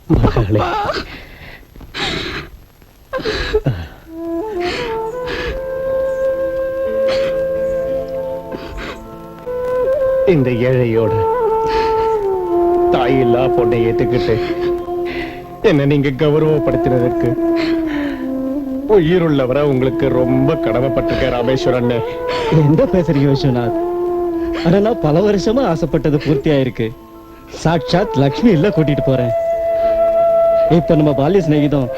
மகளே, இந்த ஏழையோட தாயில்லா பொண்ணை ஏத்துக்கிட்டு என்ன நீங்க கௌரவப்படுத்தினதற்கு உயிருள்ளவரை உங்களுக்கு ரொம்ப கடமைப்பட்டிருக்க ராமேஸ்வரன். என்ன பேசுறீங்க விஸ்வநாத்? ஆனா நான் பல வருஷமா ஆசைப்பட்டது பூர்த்தி ஆயிருக்கு. சாட்சாத் லக்ஷ்மி இல்ல கூட்டிட்டு போறேன். இப்ப நம்ம பால்ய சிநேகிதம்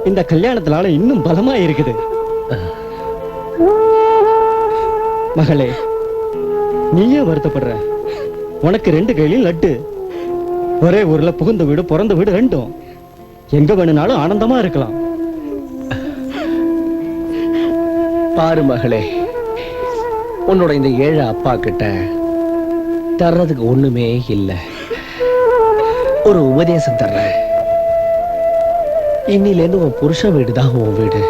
இந்த கல்யாணத்தினால இன்னும் பலமா இருக்குது. மகளே, நீயே வருத்தப்படுற. உனக்கு 2 கையிலும் லட்டு. ஒரே ஊர்ல புகுந்த வீடு பிறந்த வீடு ரெண்டும். எங்க வேணும்னாலும் ஆனந்தமா இருக்கலாம். பாரு மகளே, உன்னோட இந்த ஏழை அப்பா கிட்ட தர்றதுக்கு ஒண்ணுமே இல்லை. ஒரு உபதேசம் தர்றேன். இன்னிலேருந்து உன் புருஷன் வீடுதான் உன் வீடு.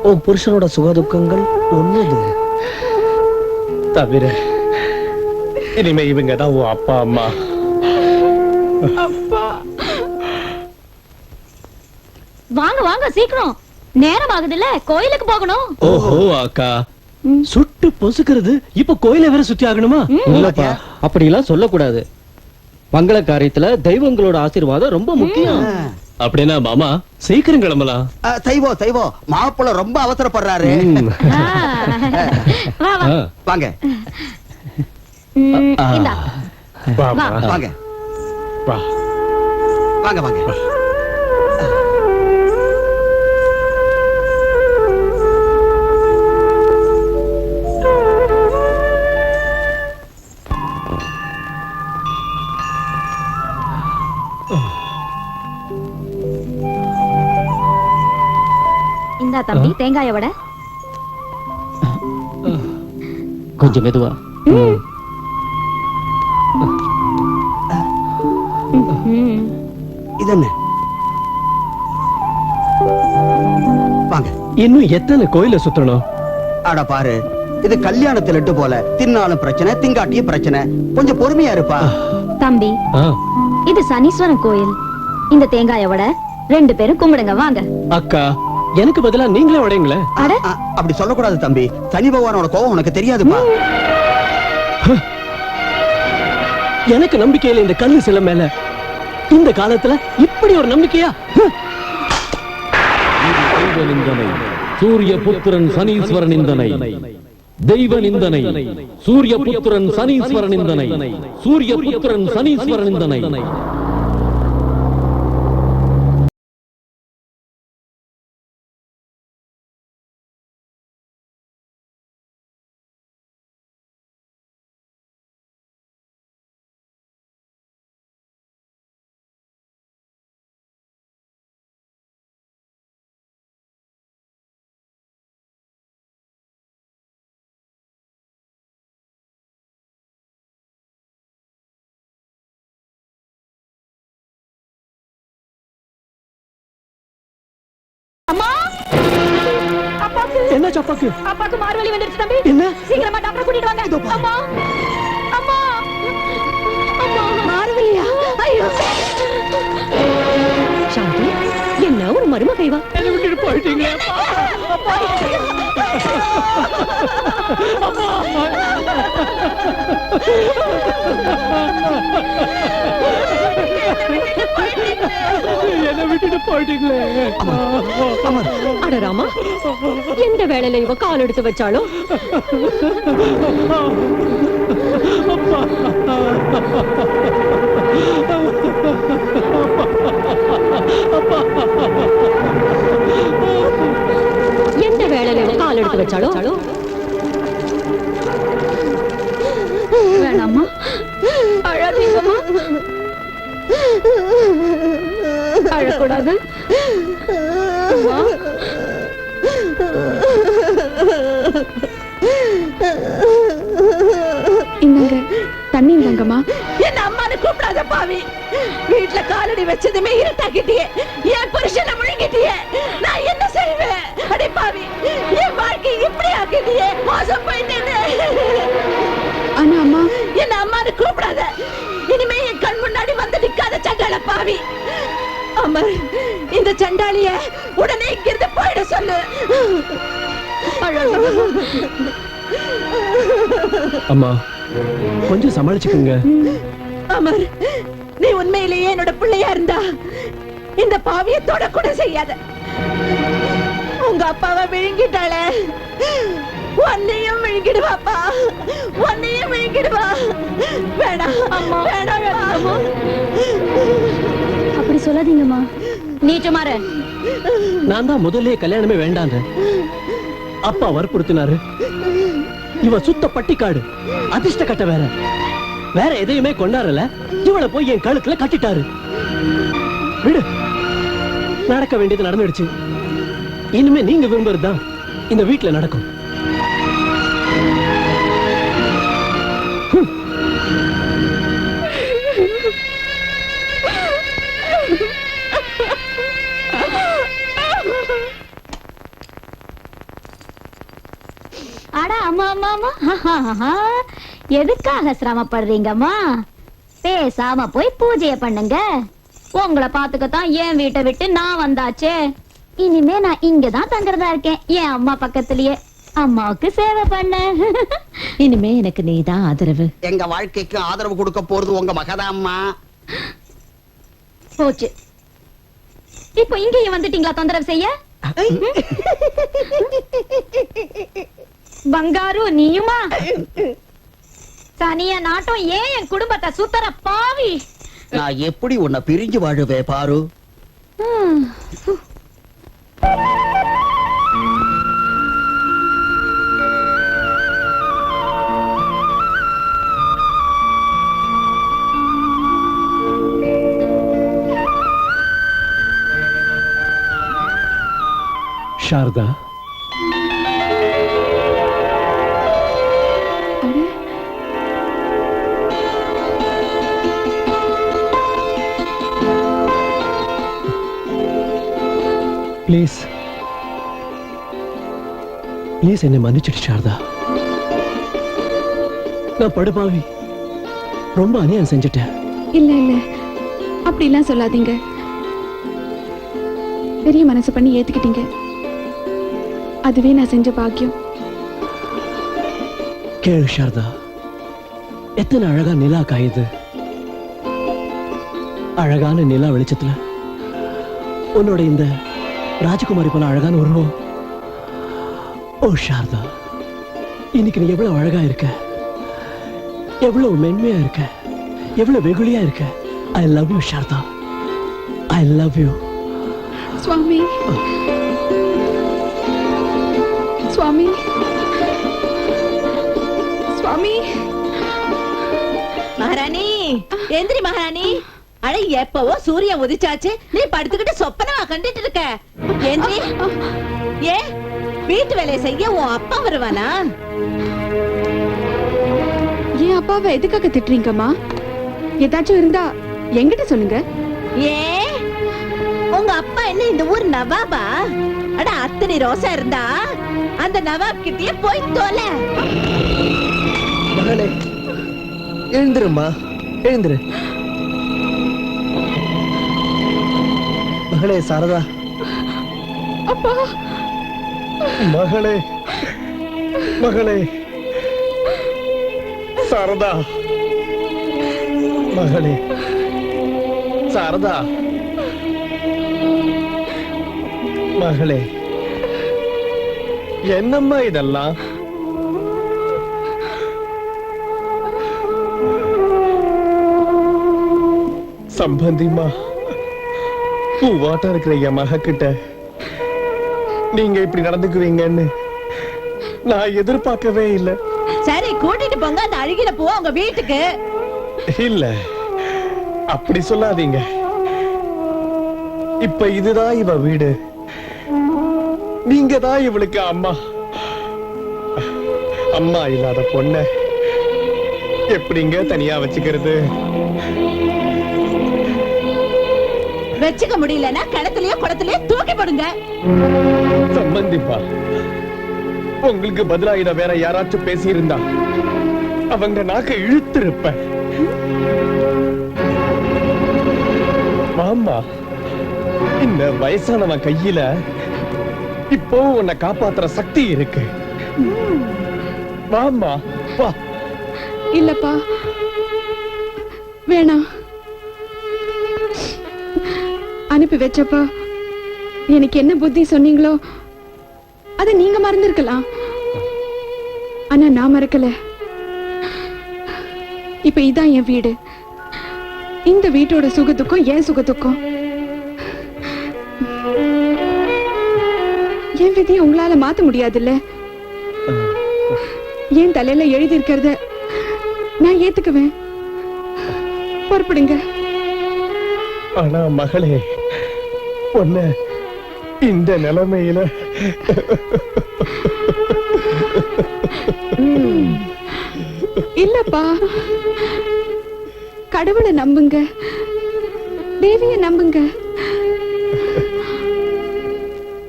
உன் புருஷனோட சுகதுக்கங்கள் ஒண்ணுது தவிர இனிமே இவங்க தான் உன் அப்பா அம்மா. வாங்க வாங்க சீக்கிரம், நேரம் ஆகுதுல்ல, கோயிலுக்கு போகணும். ஓஹோ அக்கா, சுட்டு பொசுக்கிறது இப்ப கோயிலை வேற சுத்தி ஆகணுமா? இல்லப்பா, அப்படி எல்லாம் சொல்லக்கூடாது. மங்கள காரியத்துல தெய்வங்களோட ஆசீர்வாதம் ரொம்ப முக்கியம். அப்படின்னா மாமா சீக்கிரம் கிளம்பலாம். தெய்வோ மாப்பிள்ள ரொம்ப அவசரப்படுறாரு. வா வா வாங்க இந்தா வாங்க வாங்க வாங்க வாங்க. இந்தா தம்பி தேங்காய வடை. கொஞ்சம் மெதுவா. இது என்ன? வாங்க. இன்னும் எத்தனை கோயில சுத்தணும்? அட பாரு, இது கல்யாணத்துல லட்டு போல. தின்னாலும் பிரச்சனை, திங்காட்டியும் பிரச்சனை. கொஞ்சம் பொறுமையா இருப்பா. தம்பி, இது சனீஸ்வரன் கோயில். இந்த தேங்காய வடை 2 பேரும் கும்பிடுங்க வாங்க. அக்கா, எனக்கு பதிலா நீங்களே உடைங்களே. அப்படி சொல்லக்கூடாது தம்பி. சனி பகவானோட கோபம் உனக்கு தெரியாதுப்பா. எனக்கு நம்பிக்கையில இந்த கல்லு சில மேல இந்த காலத்துல இப்படி ஒரு நம்பிக்கையா? தெய்வ நிந்தனை சூரிய புத்திரன் சனீஸ்வரன் நிந்தனை. தெய்வ நிந்தனை சூரிய புத்திரன் சனீஸ்வரன் நிந்தனை. சூரிய புத்திரன் சனீஸ்வரன் நிந்தனை. என்ன சப்பாக்கு? அப்பாக்கு மார்வலி வந்துருச்சு தம்பி. என்ன? சீக்கிரமா டாக்டர் கூட்டிட்டு வாங்க. அம்மா அம்மா அம்மா மார்வலியா? ஐயோ சாந்தி, என்ன ஒரு மருமக இவ? என்ன விட்டுட்டு போயிட்டீங்களே அப்பா. என்ன விட்டுட்டு போயிட்டீங்களே. அட ராமா, எந்த வேளையில இவ கால் எடுத்து வச்சாலும் எந்த வேளையில இவ கால் எடுத்து வச்சாலும் வேணாமா, அழாதீங்கம்மா. அழக்கூடாது. இன்னங்க தண்ணி இந்தாங்கம்மா. என்ன அம்மானு கூப்பிடாத பாவி. வீட்டுல காலடி வச்சதுமே இருட்டாக்கிட்டியே, என் புருஷனை முழுங்கிட்டியே. நான் என்ன செய்வேன்? அடே பாவி, என் வாழ்க்கை இப்படி ஆக்கிட்டியே. மோசம் போயிட்டேன்னு. ஆனா அம்மா, என்ன அம்மானு கூப்பிடாத. இனிமே என் கண் முன்னாடி வந்து நிக்காத சங்க. மங்கள பாவி. அமர், இந்த சண்டாளிய உடனே இங்கிருந்து போயிட சொல்லு. அம்மா கொஞ்சம் சமாளிச்சுக்குங்க. அமர், நீ உண்மையிலேயே என்னோட பிள்ளையா இருந்தா இந்த பாவியை தொடக்கூட செய்யாத. உங்க அப்பாவை விழுங்கிட்டாளே, உன்னையும் விழுங்கிடுவாப்பா, உன்னையும் விழுங்கிடுவா. வேணாம் அம்மா, வேணாம். அப்படி சொல்லாதீங்கம்மா. நீ சுமாரு. நான் தான் முதல்லயே கல்யாணமே வேண்டாங்க. அப்பா வற்புறுத்தினாரு. இவ சுத்த பட்டிக்காடு, அதிர்ஷ்ட கட்ட வேற வேற எதையுமே கொண்டாடல. இவளை போய் என் கழுத்துல கட்டிட்டாரு. விடு, நடக்க வேண்டியது நடந்துடுச்சு. இனிமே நீங்க விரும்புறதுதான் இந்த வீட்டுல நடக்கும். அட அம்மா அம்மா அம்மா, எதுக்காக சிரமப்படுறீங்கம்மா? பேசாம போய் பூஜைய பண்ணுங்க. உங்களை பாத்துக்கத்தான் என் வீட்டை விட்டு நான் வந்தாச்சே. இனிமே நான் இங்கதான் தங்குறதா இருக்கேன், என் அம்மா பக்கத்திலேயே. அம்மாவுக்கு சேவை பண்ண. இனிமே எனக்கு நீதான் ஆதரவு. எங்க வாழ்க்கைக்கு ஆதரவு கொடுக்க போறது உங்க மகதாம்மா. போச்சு. இப்போ இங்கேயும் வந்துட்டீங்களா தொந்தரவு செய்ய? பங்காரு, நீயுமா? சனிய நாட்டம் ஏன் என் குடும்பத்தை சுத்தர பாவி. நான் எப்படி உன்னை பிரிஞ்சு வாழுவே பாரு. சாரதா, ப்ளீஸ் ப்ளீஸ் என்னை மன்னிச்சிடு சாரதா. நான் படுபாவி, ரொம்ப அநியாயம் செஞ்சுட்டேன். இல்ல இல்ல, அப்படிலாம் சொல்லாதீங்க. பெரிய மனசு பண்ணி ஏத்துக்கிட்டீங்க. அதுவே நான் செஞ்ச பாக்கியம். கேளு சாரதா, எத்தனை அழகா நிலா காயுது. அழகான நிலா வெளிச்சத்துல உன்னோட இந்த ராஜகுமாரி போல அழகான உருவம். ஓ சாரதா, இன்னைக்கு நீ எவ்வளவு அழகா இருக்க, எவ்வளவு மென்மையா இருக்க, எவ்வளவு வெகுளியா இருக்க. I love you Sharada, I love you. சுவாமி, சுவாமி, சுவாமி. மகாராணி, எந்திரி மகாராணி. அட, எப்பவோ சூரியன் உதிச்சாச்சு, நீ படுத்துக்கிட்டு சொப்பனமா கண்டுட்டு இருக்க. எந்திரி. ஏ, வீட்டு வேலையை செய்ய உன் அப்பா வருவானா? என் அப்பாவை எதுக்காக திட்டுறீங்கம்மா? ஏதாச்சும் இருந்தா என்கிட்ட சொல்லுங்க. ஏ, உங்க அப்பா என்ன இந்த ஊர் நவாபா? அட, அத்தனை ரோசா இருந்தா அந்த நவாப் கிட்டயே போய் தோல. மகளே, எழுந்திருமா, எழுந்திரு. மகளே சாரதா. அப்பா. மகளே, மகளே சாரதா, மகளே சாரதா, மகளே. என்னம்மா இதெல்லாம்? சம்பந்திமா, பூவாட்டம் இருக்கிற என் மக கிட்ட நீங்க இப்படி நடந்துக்குவீங்கன்னு நான் எதிர்பார்க்கவே இல்லை. சரி, கூட்டிட்டு போங்க அந்த அழுகின பூ உங்க வீட்டுக்கு. இல்ல, அப்படி சொல்லாதீங்க. இப்ப இதுதான் இவ வீடு. நீங்க தான் இவளுக்கு அம்மா. அம்மா இல்லாத பொண்ண எப்படிங்க தனியா வச்சுக்கிறது? வச்சுக்க முடியலன்னா கிணத்துலயோ குளத்துலயோ தூக்கி போடுங்க. சம்பந்திப்பா, உங்களுக்கு பதிலா இத வேற யாராச்சும் பேசி இருந்தா அவங்க நாக்க இழுத்திருப்ப. வாம்மா, இந்த வயசானவன் கையில இப்போ உன்னை காப்பாத்துற சக்தி இருக்கு. வாம்மா வா. இல்லப்பா, வேணாம். அனுப்பி வச்சப்பா எனக்கு என்ன புத்தி சொன்னீங்களோ அத நீங்க மறந்திருக்கலாம். ஆனா நான் மறக்கல. இப்ப இதான் என் வீடு. இந்த வீட்டோட சுகத்துக்கும் என் சுகத்துக்கும் என் விதியை உங்களால மாத்த முடியாதுல்ல. என் தலையில எழுதி இருக்கிறத நான் ஏத்துக்குவேன். பொறுப்படுங்க. ஆனா மகளே, உன்னை இந்த நிலைமையில இல்லப்பா, கடவுளை நம்புங்க, தேவிய நம்புங்க.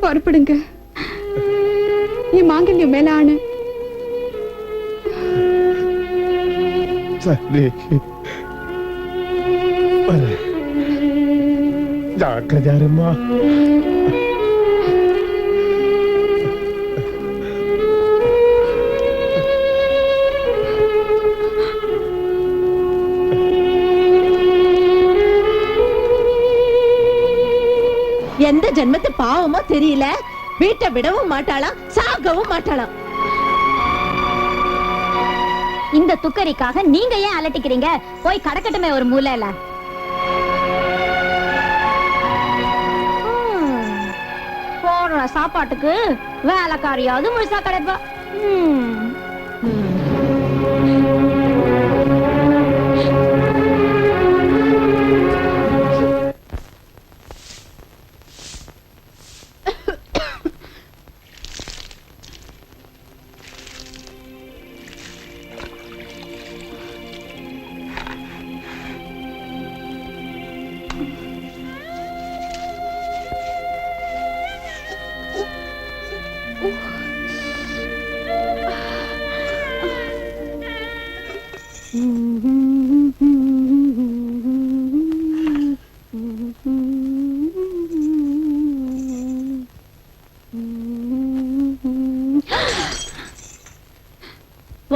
பொறுப்படுங்க. என் மாங்கல்யம் மேல ஆணு. சரி, ஜாக்கிரதையாருமா. எந்த ஜென்மத்து பாவமோ தெரியல, வீட்டை விடவும் மாட்டாளாம், சாகவும் மாட்டாளாம். இந்த துக்கரிக்காக நீங்க ஏன் அலட்டிக்கிறீங்க? போய் கடக்கட்டுமே ஒரு மூலையில. போடுற சாப்பாட்டுக்கு வேலைக்காரியாவது முழுசா கிடைப்பா.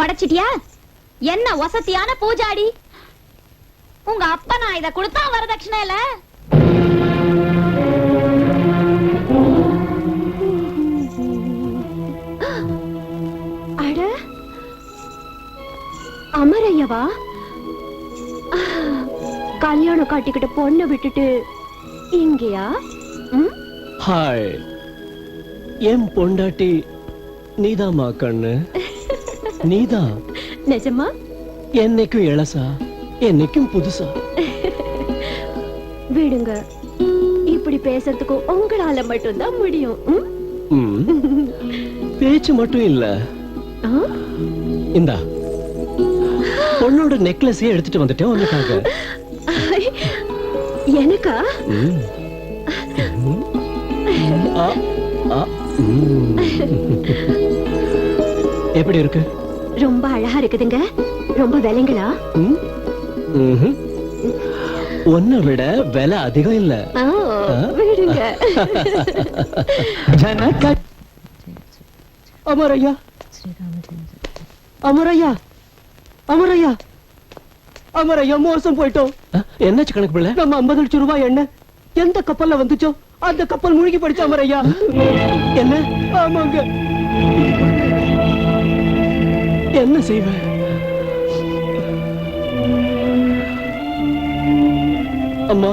உடைச்சிட்டியா? என்ன வசதியான பூஜாடி. உங்க அப்பா நான் இத கொடுத்தா வரதட்சணை இல்ல. அட, அமரையவா? கல்யாணம் காட்டிக்கிட்ட பொண்ணை விட்டுட்டு இங்கயா? ஹாய், என் பொண்டாட்டி நீதாமா கண்ணு, நீதான். நிஜமா? என்னைக்கும் இளசா, என்னைக்கும் புதுசா. விடுங்க, இப்படி பேசுறதுக்கு உங்களால மட்டும்தான் முடியும். பேச்சு மட்டும் இல்ல. இந்தா பொண்ணோட நெக்லஸே எடுத்துட்டு வந்துட்டேன் உனக்காக. எனக்கா? எப்படி இருக்கு? ரொம்ப அழகா இருக்குதுங்க. ரொம்ப விலைங்களா? உன்னை விட விலை அதிகம் இல்ல. விடுங்க. அமரையா, அமரையா, அமரையா, அமரையா, மோசம் போயிட்டோம். என்னாச்சு கணக்கு பிள்ளை? நம்ம 50 லட்சம் ரூபாய் எண்ணெய் எந்த கப்பல்ல வந்துச்சோ அந்த கப்பல் மூழ்கி போயிடுச்சு அமரையா. என்ன? ஆமாங்க. என்ன செய்வேன்? அம்மா,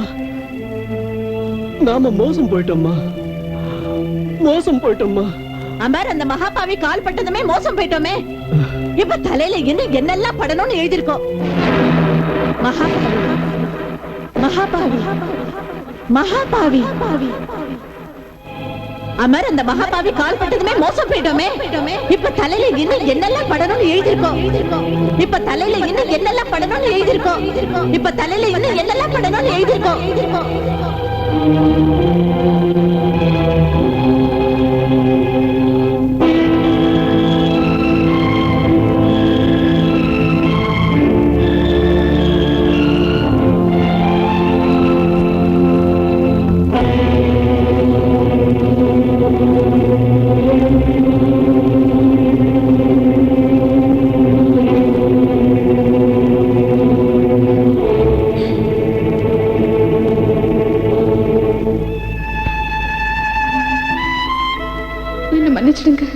நாம மோசம் போயிட்டோம்மா, மோசம் போயிட்டோம்மா. அமர், அந்த மகாபாவி கால் பட்டதுமே மோசம் போயிட்டோமே. இப்ப தலையில இன்னும் என்னெல்லாம் படணும்னு எழுதிருக்கோம். மகாபாவி, மகாபாவி, மகாபாவி. அமர், அந்த மகாபாவி கால் பட்டதுமே மோசம் போயிட்டோமே. இப்ப தலையில இன்னும் என்னெல்லாம் படணும்னு எழுதிருக்கோம். இப்ப தலையில இன்னும் என்னெல்லாம் படணும்னு எழுதிருக்கோம். இப்ப தலையில இன்னும் என்னெல்லாம் படணும்னு எழுதிருக்கோம். மன்னிச்சிடுங்க.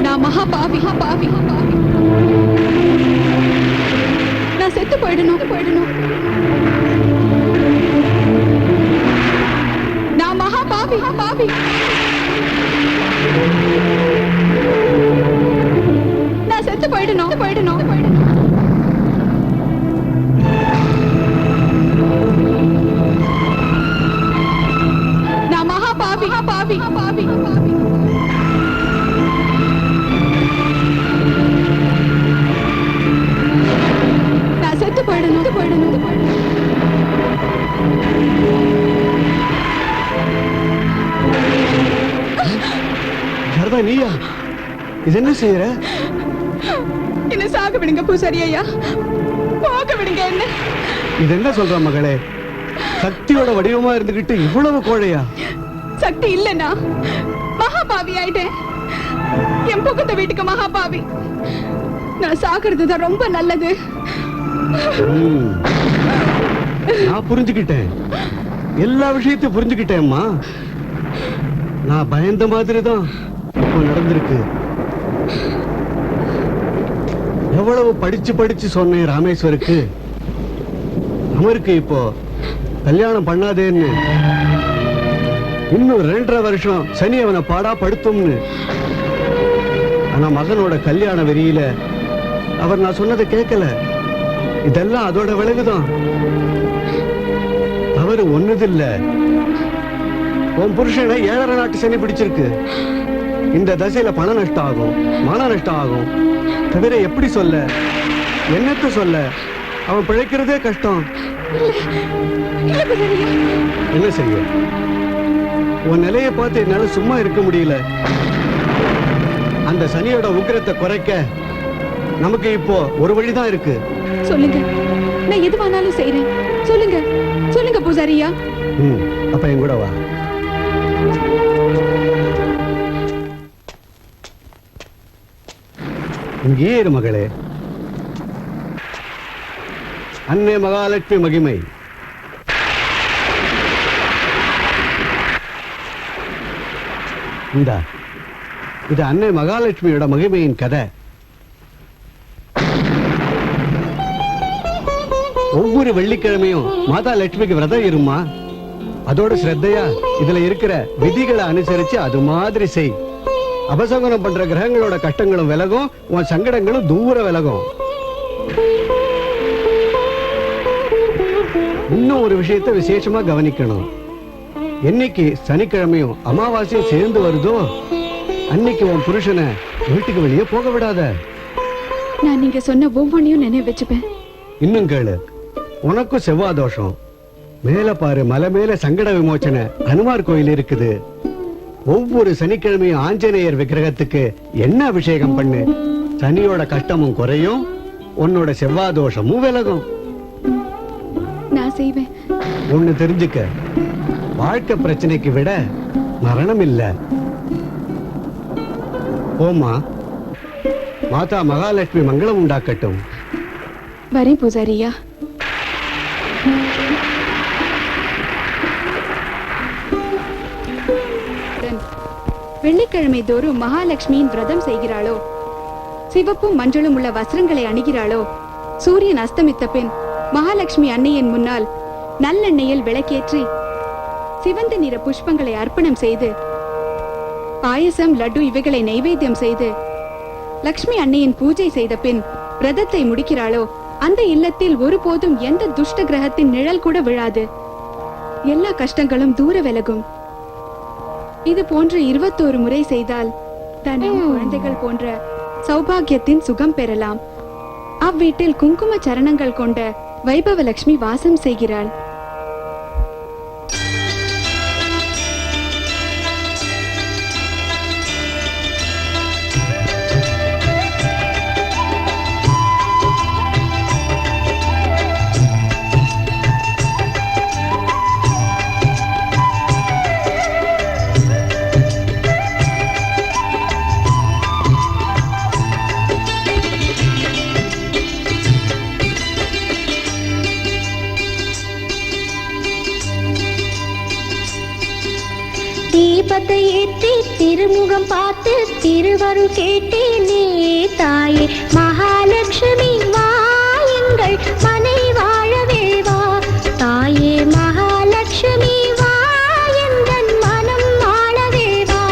நான் மகா பாவி பாவி பாவி. நான் செத்து போயிடணும். நான் மகா பாவி பாவி. நான் செத்து போயிடணும். நான் மகா பாவி பாவி பாவி. நான் செத்து போயிடணும். சாரதா, நீயா? இது என்ன செய்யற? என்ன சாக விடுங்க பூசாரி ஐயா, போக விடுங்க என்ன. இது என்ன சொல்ற மகளே? சக்தியோட வடிவமா இருந்துகிட்டு இவ்வளவு கோழையா? சக்தி இல்லைன்னா மகாபாவி ஆயிட்டேன். என் பக்கத்து வீட்டுக்கு மகாபாவி. நான் சாகிறதுதான் ரொம்ப நல்லது. நான் புரிஞ்சுக்கிட்டேன், எல்லா விஷயத்தையும் புரிஞ்சுக்கிட்டேன்மா. நான் பயந்த மாதிரி தான் இப்போ நடந்திருக்கு. எவ்வளவு படிச்சு சொன்னேன் ராமேஸ்வருக்கு, அவருக்கு இப்போ கல்யாணம் பண்ணாதேன்னு. இன்னும் 2.5 வருஷம் சனி அவனை பாடா படுத்தும்னு. ஆனா மகனோட கல்யாண வெறியில அவர் நான் சொன்னதை கேட்கல. இதெல்லாம் அதோட விளைவுதான். அவரு ஒண்ணுதில்ல, உன் புருஷனை 7.5 நாட்டு சனி பிடிச்சிருக்கு. இந்த தசையில பண நஷ்டம் ஆகும், மான நஷ்டம் ஆகும். தவிர எப்படி சொல்ல, என்னத்த சொல்ல? அவன் பிழைக்கிறதே கஷ்டம். என்ன செய்ய? உன் நிலையை பார்த்து என்னால சும்மா இருக்க முடியல. அந்த சனியோட உக்கிரத்தை குறைக்க நமக்கு இப்போ ஒரு வழிதான் இருக்கு. சொல்லுங்க, நான் எதுவானாலும் செய்றேன். சொல்லுங்க பூசாரியா. அப்ப என் கூட வா. இங்கே இரு மகளே. அன்னை மகாலட்சுமி மகிமை. இது அன்னை மகாலட்சுமியோட மகிமையின் கதை. ஒவ்வொரு வெள்ளிக்கிழமையும் மாதா லட்சுமிக்கு விரதம் இருமா. அதோட ஸ்ரத்தையா இதுல இருக்கிற விதிகளை அனுசரிச்சு அது மாதிரி செய். அபசகுனம் பண்ற கிரகங்களோட கஷ்டங்களும் விலகும், உன் சங்கடங்களும் தூர விலகும். இன்னும் ஒரு விஷயத்தை விசேஷமா கவனிக்கணும். என்னைக்கு சனிக்கிழமையும் அமாவாசையும் சேர்ந்து வருதோ அன்னைக்கு உன் புருஷனை வீட்டுக்கு வெளியே போக விடாத. நான் நீங்க சொன்ன ஒவ்வொன்றையும் நினைவு வச்சுப்பேன். இன்னும் கேளு, உனக்கும் செவ்வாய் தோஷம். மேல பாரு, மலை மேல சங்கட விமோச்சன ஹனுமார் கோயில் இருக்குது. ஒவ்வொரு சனிக்கிழமையும் ஆஞ்சநேயர் விக்கிரகத்துக்கு என்ன அபிஷேகம் பண்ணு. சனியோட கஷ்டமும் குறையும், உன்னோட செவ்வாய் தோஷமும் விலகும். நான் செய்வேன். ஒண்ணு தெரிஞ்சுக்க, வாழ்க்கை பிரச்சனைக்கு விட மரணம் இல்ல. ஓமா, மாதா மகாலட்சுமி மங்களம் உண்டாக்கட்டும். வரேன் பூசாரியா. வெள்ளிக்கிழமை தோறும் மகாலட்சுமியின் விரதம் செய்கிறாளோ, சிவப்பும் மஞ்சளும் உள்ள வஸ்திரங்களை அணிகிறாளோ, சூரியன் அஸ்தமித்த பின் மகாலட்சுமி அன்னையின் முன்னால் நல்லெண்ணெயில் விளக்கேற்றி சிவந்த நிற புஷ்பங்களை அர்ப்பணம் செய்து பாயசம், லட்டு இவைகளை நைவேத்தியம் செய்து லக்ஷ்மி அன்னையின் பூஜை செய்த பின் விரதத்தை முடிக்கிறாளோ, அந்த இல்லத்தில் ஒருபோதும் எந்த துஷ்ட கிரகத்தின் நிழல் கூட விழாது. எல்லா கஷ்டங்களும் தூர விலகும். இது போன்று 21 முறை செய்தால் தனம், குழந்தைகள் போன்ற சௌபாகியத்தின் சுகம் பெறலாம். அவ்வீட்டில் குங்கும சரணங்கள் கொண்ட வைபவலட்சுமி வாசம் செய்கிறாள். தீபத்தை ஏற்றி திருமுகம் பார்த்து திருவருள் கேட்டேனே தாயே மகாலட்சுமி வா எங்கள் மனை வாழவே வா தாயே மகாலட்சுமி வா எந்தன் மனம் வாழவே வா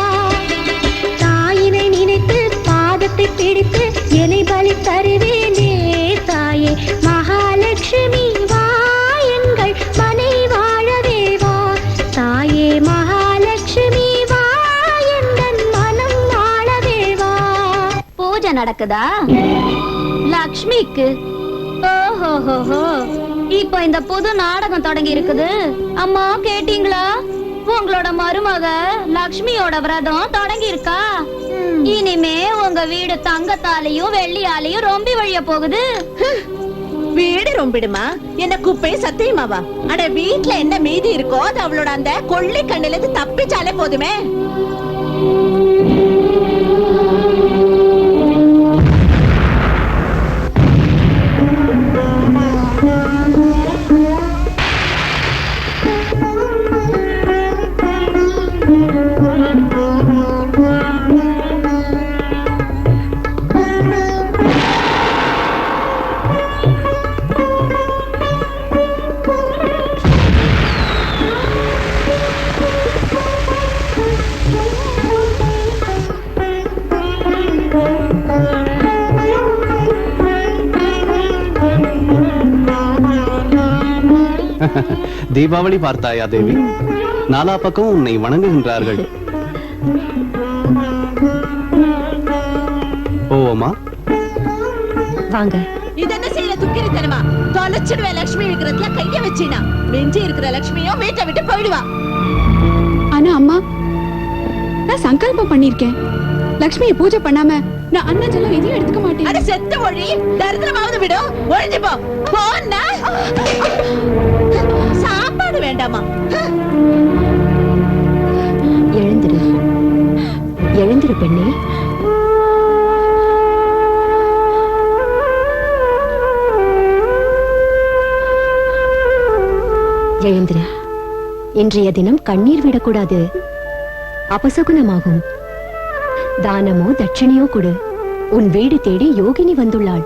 தாயினை நினைத்து பாதத்தை பிடித்து என்னை பலி தருவேனே தாயே மகாலட்சுமி வா எங்கள் மனை வாழவே வா தாயே மகாலட்சுமி வா எந்தன் மனம் வாழவே வா. பூஜை நடக்குதா லக்ஷ்மிக்கு? ஓஹோஹோஹோ, இப்போ இந்த புது நாடகம் தொடங்கி இருக்குது. அம்மா கேட்டீங்களா? உங்களோட மருமக லக்ஷ்மியோட விரதம் தொடங்கி இருக்கா. இனிமே உங்க வீடு தங்கத்தாலையும் வெள்ளியாலையும் ரொம்பி வழிய போகுது. வீடு ரொம்பிடுமா? என்ன குப்பை சத்தியமாவா? அட வீட்ல என்ன மீதி இருக்கோ அது அவளோட அந்த கொள்ளை கண்ணில இருந்து தப்பிச்சாலே போதுமே. தீபாவளி பார்த்தாயா தேவி? நாலா பக்கம் உன்னை வணங்குகின்றார்கள். போவோமா? வாங்க. இது என்ன செய்யற துக்கிரித்தனமா? தொலைச்சிடுவேன் லட்சுமி இருக்கிறதுல கைய வச்சினா. மிஞ்சி இருக்கிற லட்சுமியும் வீட்டை விட்டு போயிடுவா. ஆனா அம்மா, நான் சங்கல்பம் பண்ணிருக்கேன். லக்ஷ்மியை பூஜை பண்ணாம நான் அன்னஜலம் எதையும் எடுத்துக்க மாட்டேன். அட செத்த ஒழி, தரித்திரமாவது விடு. ஒழிஞ்சு போ. போன்னா சாப்பாடு வேண்டாமா? எழுந்திரு, எழுந்திரு பெண்ணே. எழுந்திரு. இன்றைய தினம் கண்ணீர் விடக்கூடாது, அபசகுனமாகும். தானமோ தட்சணையோ கொடு. உன் வீடு தேடி யோகினி வந்துள்ளாள்.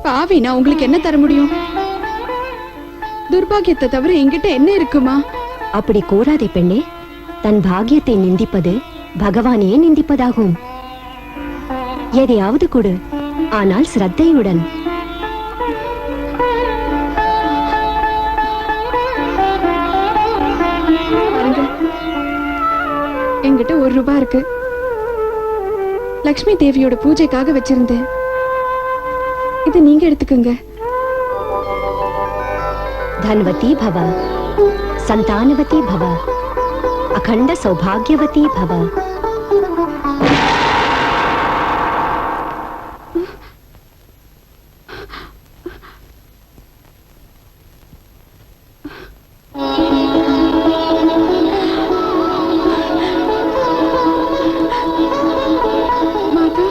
பாவி, நான் உங்களுக்கு என்ன தர முடியும்? துர்பாகியத்தை தவிர என்கிட்ட என்ன இருக்குமா? அப்படி கூறாதே பெண்ணே. தன் பாக்கியத்தை நிந்திப்பது பகவானையே நிந்திப்பதாகும். எதையாவது கொடு, ஆனால் சிரத்தையுடன். என்கிட்ட 1 ரூபாய் இருக்கு. லக்ஷ்மி தேவியோட பூஜைக்காக வச்சிருந்தேன். இது நீங்க எடுத்துக்கோங்க. धनवती भव, संतानवती भव, अखंड सौभाग्यवती भव. மாதா,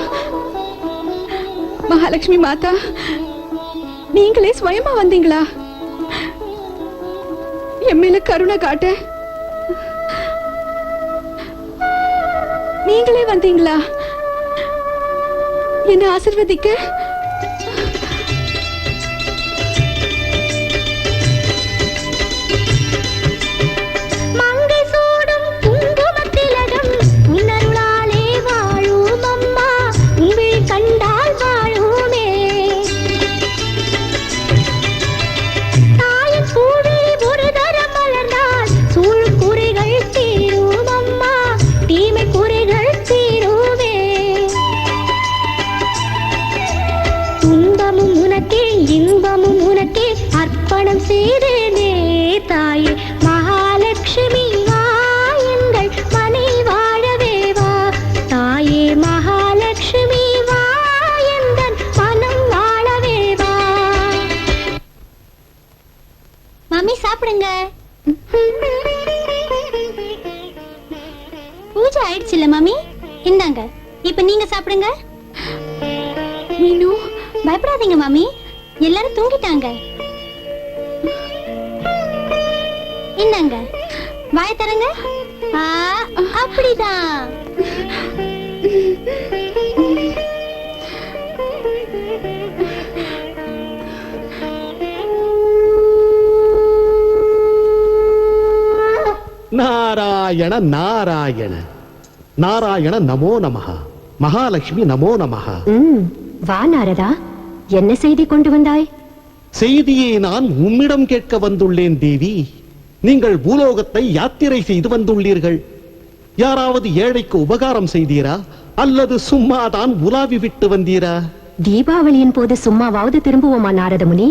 மகாலட்சுமி மாதா, நீங்களே ஸ்வயமா வந்தீங்களா? என் மேல கருணை காட்ட நீங்களே வந்தீங்களா? என்ன ஆசீர்வதிக்க? மங்கை சூடும் குங்குமத்திலகம் உன்னருளாலே வாழும் அம்மா, உங்கள் கண்டால் வாழுமே. தாயின் பூவே ஒரு தரம் மலர்ந்தால் சூழ் குறைகள் தீரும் அம்மா, தீமை குறைகள் தீருமே. துன்பமும் உனக்கே இன்பமும் உனக்கே அர்ப்பணம் செய்தேனே தாயே மகாலட்சுமி வா எங்கள் மனை வாழவே வா. தாயே மகாலட்சுமி வா எந்தன் மனம் வாழவே வா. மாமி சாப்பிடுங்க. பூஜை ஆயிடுச்சுல்ல மாமி? இந்தாங்க, இப்ப நீங்க சாப்பிடுங்க. மீனு, பயப்படாதீங்க மாமி, எல்லாரும் தூங்கிட்டாங்க. இந்தாங்க, வாய தரங்க. அப்படிதான். நாராயண நாராயண நாராயண நமோ நமஹ, மகாலட்சுமி நமோ நமஹ. வா நாரதா, என்ன செய்தி கொண்டு வந்தாய்? செய்தியை நான் உம்மிடம் கேட்க வந்துள்ளேன் தேவி. நீங்கள் பூலோகத்தை யாத்திரை செய்து வந்துள்ளீர்கள். யாராவது ஏழைக்கு உபகாரம் செய்தீரா அல்லது சும்மாதான் உலாவி விட்டு வந்தீரா? தீபாவளியின் போது சும்மாவாவது திரும்புவோமா நாரதமுனி?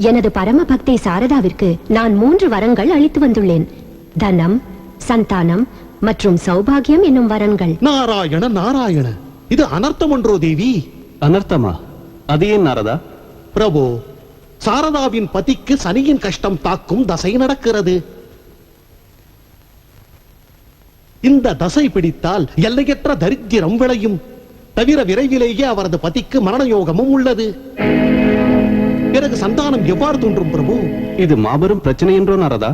எனது பரம பக்தை சாரதாவிற்கு நான் 3 வரங்கள் அளித்து வந்துள்ளேன். தனம், சந்தானம் மற்றும் சௌபாகியம் என்னும் வரன்கள். நாராயண நாராயண, இது அனர்த்தம் ஒன்றோ தேவி? அனர்த்தமா? அது ஏன் நாரதா? பிரபு, சாரதாவின் பதிக்கு சனியின் கஷ்டம் தாக்கும் தசை நடக்கிறது. இந்த தசை பிடித்தால் எல்லையற்ற தரித்திரம் விளையும். தவிர விரைவிலேயே அவரது பதிக்கு மரண யோகமும் உள்ளது. பிறகு சந்தானம் எவ்வாறு தோன்றும் பிரபு? இது மாபெரும் பிரச்சனை என்றோ நாரதா?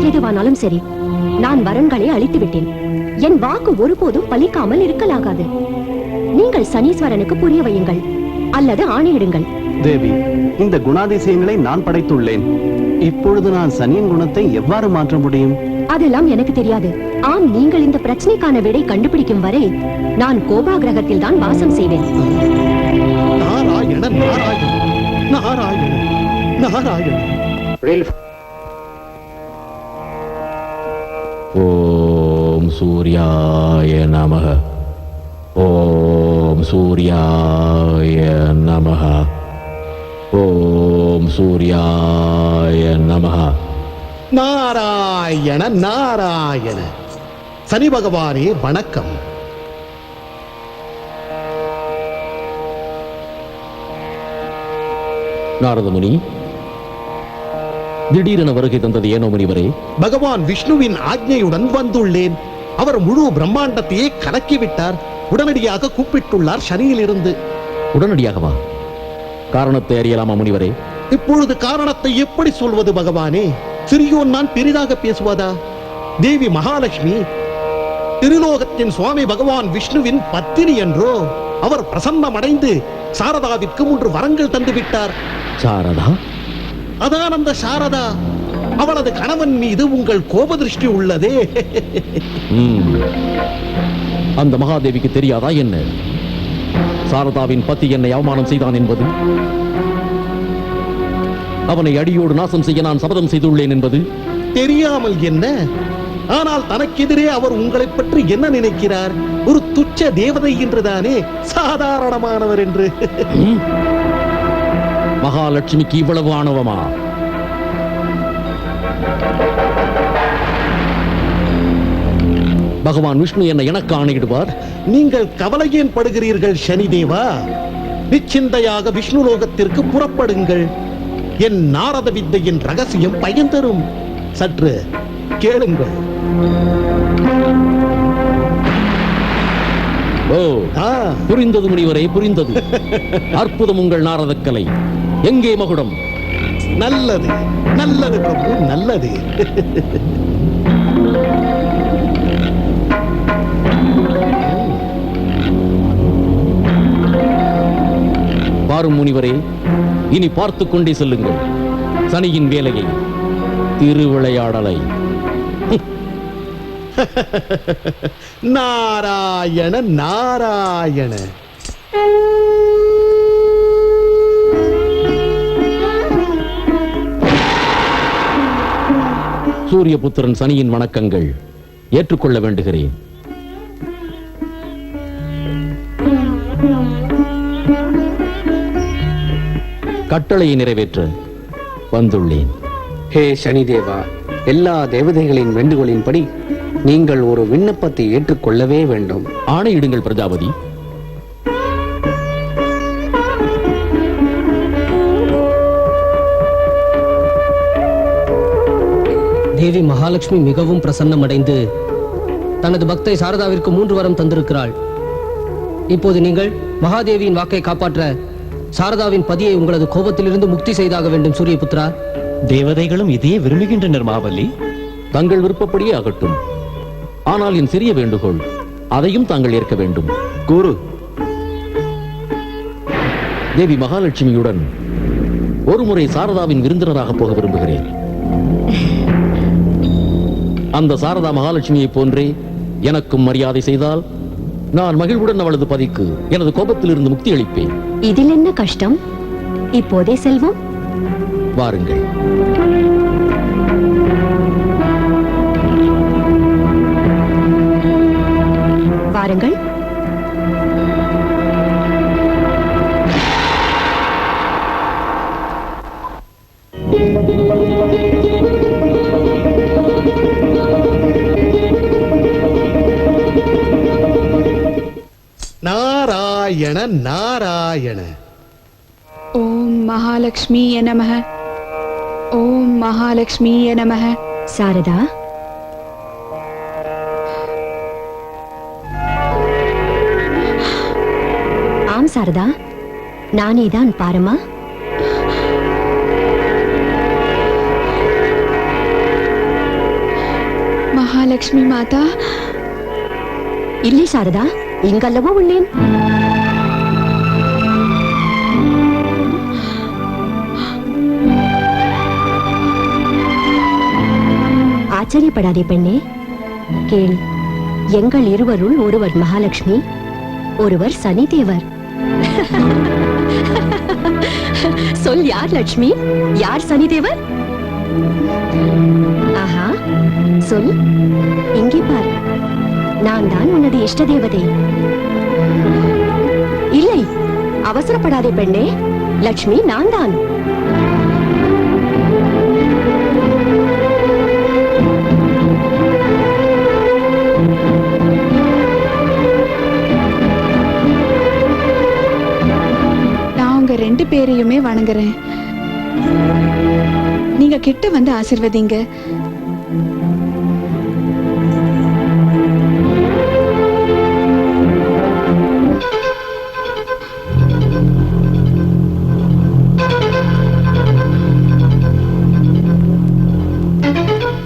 எதுவானாலும் சரி, நான் வரன்களை அளித்து விட்டேன். என் வாக்கு ஒருபோதும் பலிக்காமல் இருக்கலாகாது. நீங்கள் சனீஸ்வரனுக்கு புரிய வையுங்கள் அல்லது ஆணையிடுங்கள். தேவி, இந்த குணாதிசயங்களை நான் படைத்துள்ளேன். இப்பொழுது நான் சனியின் குணத்தை எவ்வாறு மாற்ற முடியும்? அதெல்லாம் எனக்கு தெரியாது. ஆம், நீங்கள் இந்த பிரச்சனைக்கான விடை கண்டுபிடிக்கும் வரை நான் கோபா கிரகத்தில் தான் வாசம் செய்வேன். நாராயண நாராயண நாராயண நாராயண. ஓம் சூர்யாய நமஹ. ஓம் சூர்யாய நமஹ. ஓம் சூர்யாய நமஹ. நாராயண நாராயண. சனி பகவானே வணக்கம். நாரதமுனி, திடீரென வருகை தந்தது ஏனோ முனிவரே? பகவான் விஷ்ணுவின் ஆக்ஞையுடன் வந்துள்ளேன். அவர் முழு பிரம்மாண்டத்தையே கலக்கிவிட்டார். உடனடியாக கூப்பிட்டுள்ளார் சனியில் இருந்து. உடனடியாகவா? காரணத்தை அறியலாமா முனிவரே? இப்பொழுது காரணத்தை எப்படி சொல்வது பகவானே? சிறியோன் நான் பெரிதாக பேசுவதா? தேவி மகாலட்சுமி திருலோகத்தின் சுவாமி பகவான் விஷ்ணுவின் பத்தினி என்றோ. அவர் பிரசன்னமடைந்து சாரதாவிற்கு 3 வரங்கள் தந்து விட்டார். சாரதா? அதான் அந்த சாரதா. அவளது கணவன் மீது உங்கள் கோப திருஷ்டி உள்ளதே. அந்த மகாதேவிக்கு தெரியாதா என்ன சாரதாவின் பத்தி என்னை அவமானம் செய்தான் என்பது? அவனை அடியோடு நாசம் செய்ய நான் சபதம் செய்துள்ளேன் என்பது? தெரியாமல் என்ன? ஆனால் தனக்கெதிரே அவர் உங்களை பற்றி என்ன நினைக்கிறார்? ஒரு துச்ச தேவதை என்றுதானே, சாதாரணமானவர் என்று. மகாலட்சுமிக்கு இவ்வளவு ஆணவமா? பகவான் விஷ்ணு என்னை எனக்கு ஆணையிடுவார். நீங்கள் கவலையேன் படுகிறீர்கள் சனிதேவா? நிச்சிந்தையாக விஷ்ணு லோகத்திற்கு புறப்படுங்கள். என் நாரத வித்தையின் ரகசியம் பயன் தரும். சற்று கேளுங்கள். ஓ, புரிந்தது முனிவரே, புரிந்தது. அற்புதம் உங்கள் நாரதக்கலை. எங்கே மகுடம்? நல்லது நல்லது பிரபு, நல்லது. பாரும் முனிவரே, இனி பார்த்துக் கொண்டே செல்லுங்கள் சனியின் வேலையை, திருவிளையாடலை. நாராயண நாராயண. சூரியபுத்திரன் சனியின் வணக்கங்கள் ஏற்றுக்கொள்ள வேண்டுகிறேன். கட்டளையை நிறைவேற்ற வந்துள்ளேன். ஹே சனிதேவா, எல்லா தேவதைகளின் வேண்டுகோளின்படி நீங்கள் ஒரு விண்ணப்பத்தை ஏற்றுக்கொள்ளவே வேண்டும். ஆணையிடுங்கள் பிரஜாபதி. தேவி மகாலட்சுமி மிகவும் பிரசன்னமடைந்து தனது பக்தை சாரதாவிற்கு 3 வரம் தந்திருக்கிறாள். இப்போது நீங்கள் மகாதேவியின் வாக்கை காப்பாற்ற சாரதாவின் பதியை உங்களது கோபத்திலிருந்து முக்தி செய்தாக வேண்டும் சூரியபுத்திரா. தேவதைகளும் இதையே விரும்புகின்றனர் மாவல்லி. தங்கள் விருப்பப்படியே ஆகட்டும். ஆனால் என் சிறிய வேண்டுகோள், அதையும் தாங்கள் ஏற்க வேண்டும். கூறு. தேவி மகாலட்சுமியுடன் ஒருமுறை சாரதாவின் விருந்தினராக போக விரும்புகிறேன். அந்த சாரதா மகாலட்சுமியை போன்றே எனக்கும் மரியாதை செய்தால் நான் மகிழ்வுடன் அவளது பதிக்கு எனது கோபத்திலிருந்து முக்தி அளிப்பேன். இதில் என்ன கஷ்டம்? இப்போதே செல்வோம். வாருங்கள். வாருங்கள். நாராயண நாராயண. ஓம் மகாலட்சுமியே நமः. ஓம் மகாலட்சுமியே நமः. சாரதா, ஆம் சாரதா, நானேதான். பாரமா. மகாலட்சுமி மாதா. இல்லை சாரதா, இங்கல்லவோ உள்ளேன். ஆச்சரியப்படாதே பெண்ணே. கேள், எங்கள் இருவருள் ஒருவர் மகாலட்சுமி, ஒருவர் சனிதேவர். சொல், யார் லட்சுமி, யார் சனிதேவர்? ஆஹா, சொல். இங்கே பார், நான் தான் உன்னது இஷ்ட தேவதை. இல்லை, அவசரப்படாதே பெண்ணே. லட்சுமி நான் தான். நான் உங்க 2 பேரையுமே வணங்குறேன். நீங்க கிட்ட வந்து ஆசீர்வதிங்க.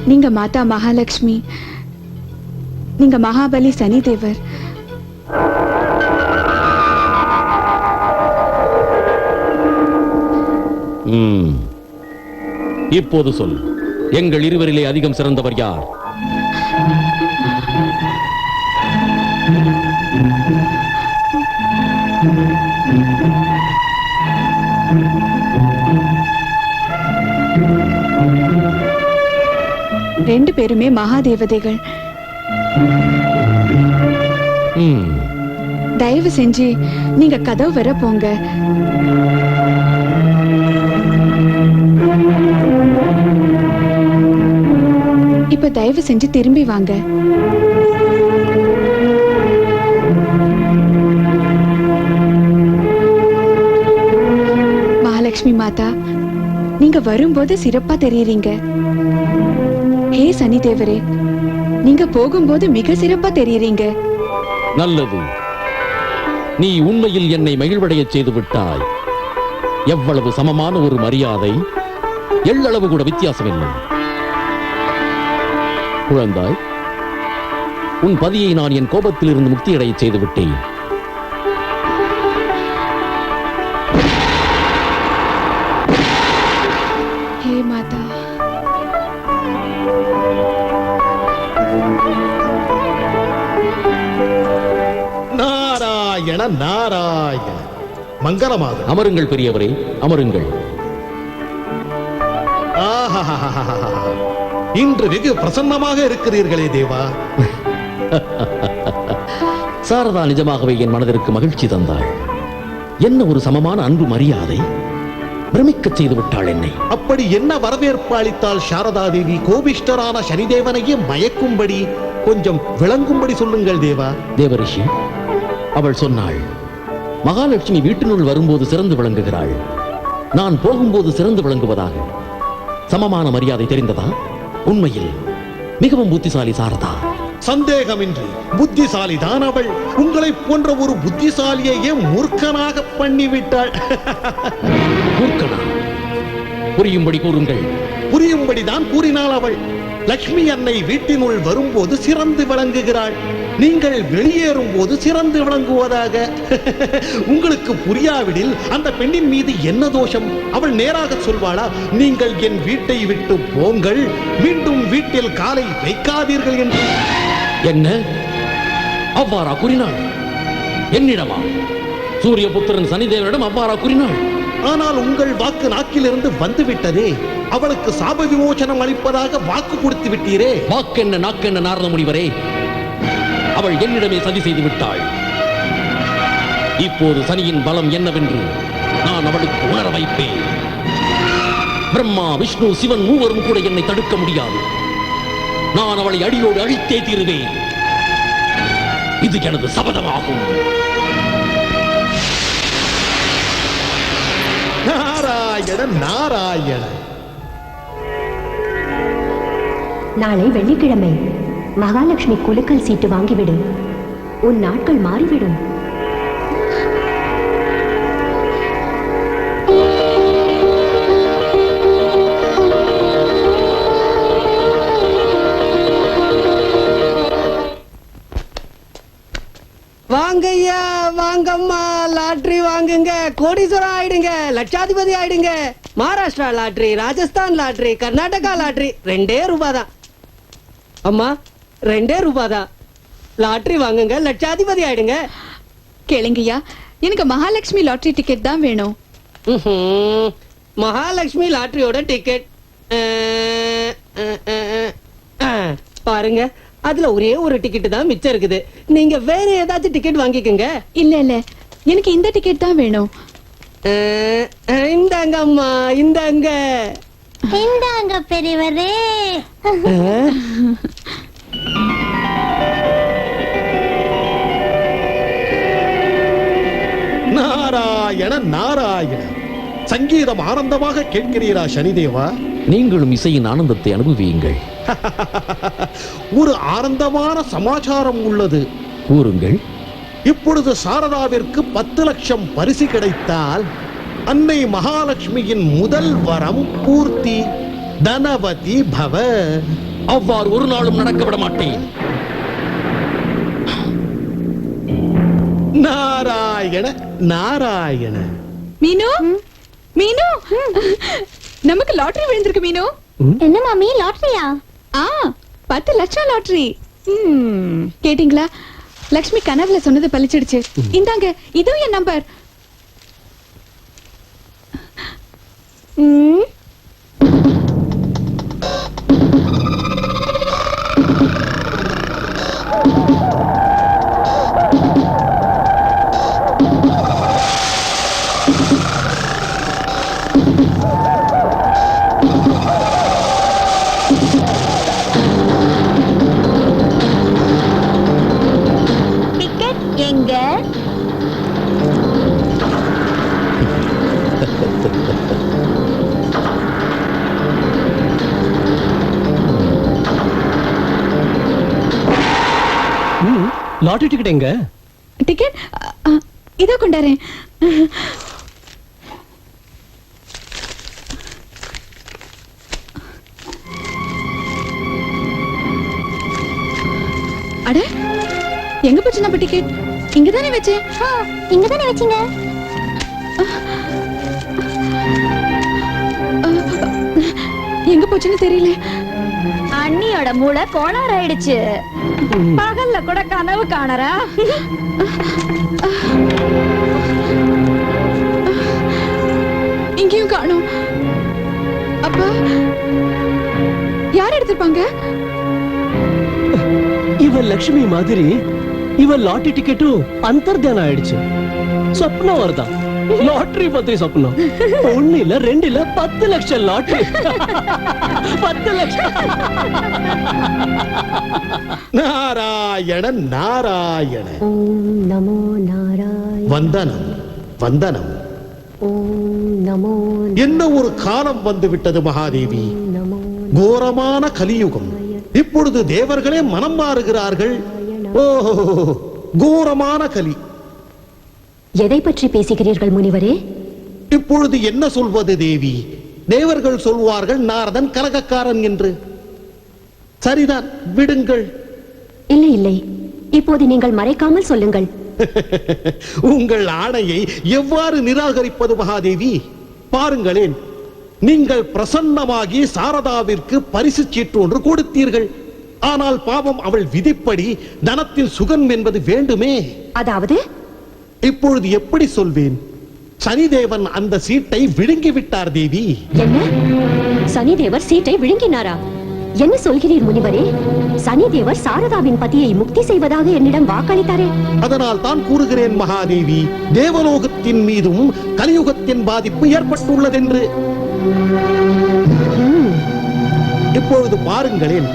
நீங்க மாதா மகாலட்சுமி, நீங்க மகாபலி சனிதேவர். இப்போது சொல், எங்கள் இருவரிலே அதிகம் சிறந்தவர் யார்? ரெண்டு பேருமே மகாதேவதைகள். தயவு செஞ்சு நீங்க கதவு வர போங்க. இப்ப தயவு செஞ்சு திரும்பி வாங்க. மகாலட்சுமி மாதா, நீங்க வரும்போது சிறப்பா தெரியுறீங்க. ஹே சனி தேவரே, நீங்க போகும்போது மிக சிறப்பா தெரியுறீங்க. நல்லது, நீ உண்மையில் என்னை மகிழ்வடைய செய்து விட்டாய். எவ்வளவு சமமான ஒரு மரியாதை, எள்ளளவு கூட வித்தியாசமில்லை. குழந்தாய், உன் பதியை நான் என் கோபத்திலிருந்து முக்தியடைய செய்து விட்டேன். ஹே மாதா, நாராயண நாராயண. மங்களமாக. அமருங்கள் பெரியவரே, அமருங்கள். இன்று வெகு பிரசன்னமாக இருக்கிறீர்களே தேவா. சாரதா நிஜமாகவே என் மனதிற்கு மகிழ்ச்சி தந்தாள். என்ன ஒரு சமமான அன்பு மரியாதை, பிரமிக்க செய்து விட்டாள் என்னை. அப்படி என்ன வரவேற்பு அளித்தால் சாரதா தேவி? கோபிஷ்டரான சனிதேவனையே மயக்கும்படி, கொஞ்சம் விளங்கும்படி சொல்லுங்கள் தேவா. தேவரிஷி, அவள் சொன்னாள், மகாலட்சுமி வீட்டினுள் வரும்போது சிறந்து விளங்குகிறாள், நான் போகும்போது சிறந்து விளங்குவதாக. சமமான மரியாதை தெரிந்ததா? உண்மையில் மிகவும் புத்திசாலி சாரதா. சந்தேகமின்றி புத்திசாலி தான் அவள். உங்களை போன்ற ஒரு புத்திசாலியையே மூர்க்கனாக பண்ணிவிட்டாள். மூர்க்கனா? புரியும்படி கூறுங்கள். புரியும்படி தான் கூறினாள் அவள். லட்சுமி அன்னை வீட்டினுள் வரும்போது சிறந்து விளங்குகிறாள், நீங்கள் வெளியேறும் போது சிறந்து விளங்குவதாக. உங்களுக்கு புரியாவிடில் அந்த பெண்ணின் மீது என்ன தோஷம்? அவள் நேராக சொல்வாளா, நீங்கள் என் வீட்டை விட்டு போங்கள், மீண்டும் வீட்டில் காலை வைக்காதீர்கள் என்று? என்ன அவ்வாறா கூறினாள்? என்னிடமா? சூரியபுத்திரன் சனிதேவரிடம் அவ்வாறா கூறினாள்? ஆனால் உங்கள் வாக்கு நாக்கிலிருந்து வந்துவிட்டதே. அவளுக்கு சாப விமோசனம் அளிப்பதாக வாக்கு கொடுத்து விட்டீரே. வாக்கென்ன நாக்கென்ன நாரத முனிவரே, அவள் என்னிடமே சதி செய்து விட்டாள். இப்போது சனியின் பலம் என்னவென்று நான் அவளுக்கு உணர வைப்பேன். பிரம்மா, விஷ்ணு, சிவன் மூவரும் கூட என்னை தடுக்க முடியாது. நான் அவளை அடியோடு அழித்தே தீருவேன். இது எனது சபதமாகும். நாராயண நாராயண. நாளை வெள்ளிக்கிழமை மகாலட்சுமி குலுக்கல் சீட்டு வாங்கிவிடு, உன் நாட்கள் மாறிவிடும். வாங்கய்யா, வாங்கம்மா, லாட்டரி வாங்குங்க, கோடீஸ்வரம் ஆயிடுங்க, லட்சாதிபதி ஆயிடுங்க. Maharashtra lottery, Rajasthan lottery, Karnataka lottery 2 ரூபாய் தான். அம்மா 2 ரூபாய் தான். லாட்டரி வாங்குங்க, லட்சாதிபதி ஆயிடுங்க. கேளுங்கய்யா, எனக்கு மகாலட்சுமி லாட்டரி டிக்கெட் தான் வேணும். மகாலட்சுமி லாட்டரியோட டிக்கெட் பாருங்க, அதுல ஒரே ஒரு டிக்கெட் தான் மிச்சம் இருக்குது. நீங்க வேற ஏதாச்சும் டிக்கெட் வாங்கிக்கோங்க. இல்ல இல்ல, எனக்கு இந்த டிக்கெட் தான் வேணும். இந்தாங்க அம்மா, இந்தாங்க. இந்தாங்க பெரியவரே. நாராயண நாராயண. சங்கீதம் ஆனந்தமாக கேட்கிறீரா சனிதேவா? நீங்களும் இசையின் ஆனந்தத்தை அனுபவியுங்கள். ஒரு ஆனந்தமான சமாச்சாரம் உள்ளது. கூறுங்கள். இப்பொழுது சாரதாவிற்கு 10 லட்சம் பரிசு கிடைத்தால் அன்னை மகாலட்சுமியின் முதல் வரம் பூர்த்தி. தனவதி பவ. அவ்வாறு ஒரு நாளும் நடக்க விட மாட்டேன். நாராயண நாராயண. மீனு, மீனு, நமக்கு லாட்டரி விழுந்திருக்கு மீனு. என்ன மாமி, லாட்டரியா? 10 லட்சம் லாட்டரி. கேட்டீங்களா? லக்ஷ்மி கனவுல சொன்னது பலிச்சிடுச்சு. இந்தாங்க, இதுவும் என் நம்பர். டிக்கெட் எங்க? லாட்டரி டிக்கெட் எங்க? டிக்கெட் இதோ கொண்டாரேன். அட, எங்க போச்சு நம்ம டிக்கெட்? இங்கதானே வச்சேன். இங்கதானே வச்சீங்க. எங்க போச்சுன்னு தெரியல. அண்ணியோட மூளை கோளாறு ஆயிடுச்சு. பகல்ல கூட கனவு காணறா. இங்கேயும் காணோம். அப்பா யார் எடுத்திருப்பாங்க? இவ லட்சுமி மாதிரி இவ லாட்டரி டிக்கெட்டும் அந்தர்தானம் ஆயிடுச்சு. சொப்னம் வருதான், லாட்டரி பத்தி சொப்னம். 1 இல்ல 2 இல்ல 10 லட்சம் லாட்டரி. 10 லட்சம். நாராயண நாராயண. ஓம் நமோ நாராயண. வந்தனம் வந்தனம். ஓம் நமோ. என்ன ஒரு காலம் வந்து விட்டது மகாதேவி. நமோ. கோரமான கலியுகம். இப்பொழுது தேவர்களே மனம் மாறுகிறார்கள். ஓஹோ, கோரமான கலி. எதை பற்றி பேசுகிறீர்கள் முனிவரே? இப்பொழுது என்ன சொல்வது தேவி? தேவர்கள் சொல்வார்கள் நாரதன் கலகக்காரன் என்று. சரிதான், விடுங்கள். இல்லை இல்லை, இப்போது நீங்கள் மறைக்காமல் சொல்லுங்கள். உங்கள் ஆணையை எவ்வாறு நிராகரிப்பது மகாதேவி? பாருங்களேன், நீங்கள் பிரசன்னமாகி சாரதாவிற்கு பரிசு சீட்டு ஒன்று கொடுத்தீர்கள். ஆனால் பாவம், அவள் விதிப்படி தனத்தின் சுகம் என்பது வேண்டுமே. அதாவது இப்பொழுது எப்படி சொல்வேன்? சனிதேவன் அந்த சீட்டை விழுங்கி விட்டார் தேவி. என்ன? சனிதேவர் சீட்டை விழுங்கினாரா? என்ன சொல்கிறீர் முனிவரே? சனிதேவர் சாரதாவின் பதியை முக்தி செய்வதாக என்னிடம் வாக்களித்தாரே. அதனால் தான் கூறுகிறேன் மகாதேவி, தேவலோகத்தின் மீதும் கலியுகத்தின் பாதிப்பு ஏற்பட்டுள்ளதென்று. இப்பொழுது பாருங்களேன்,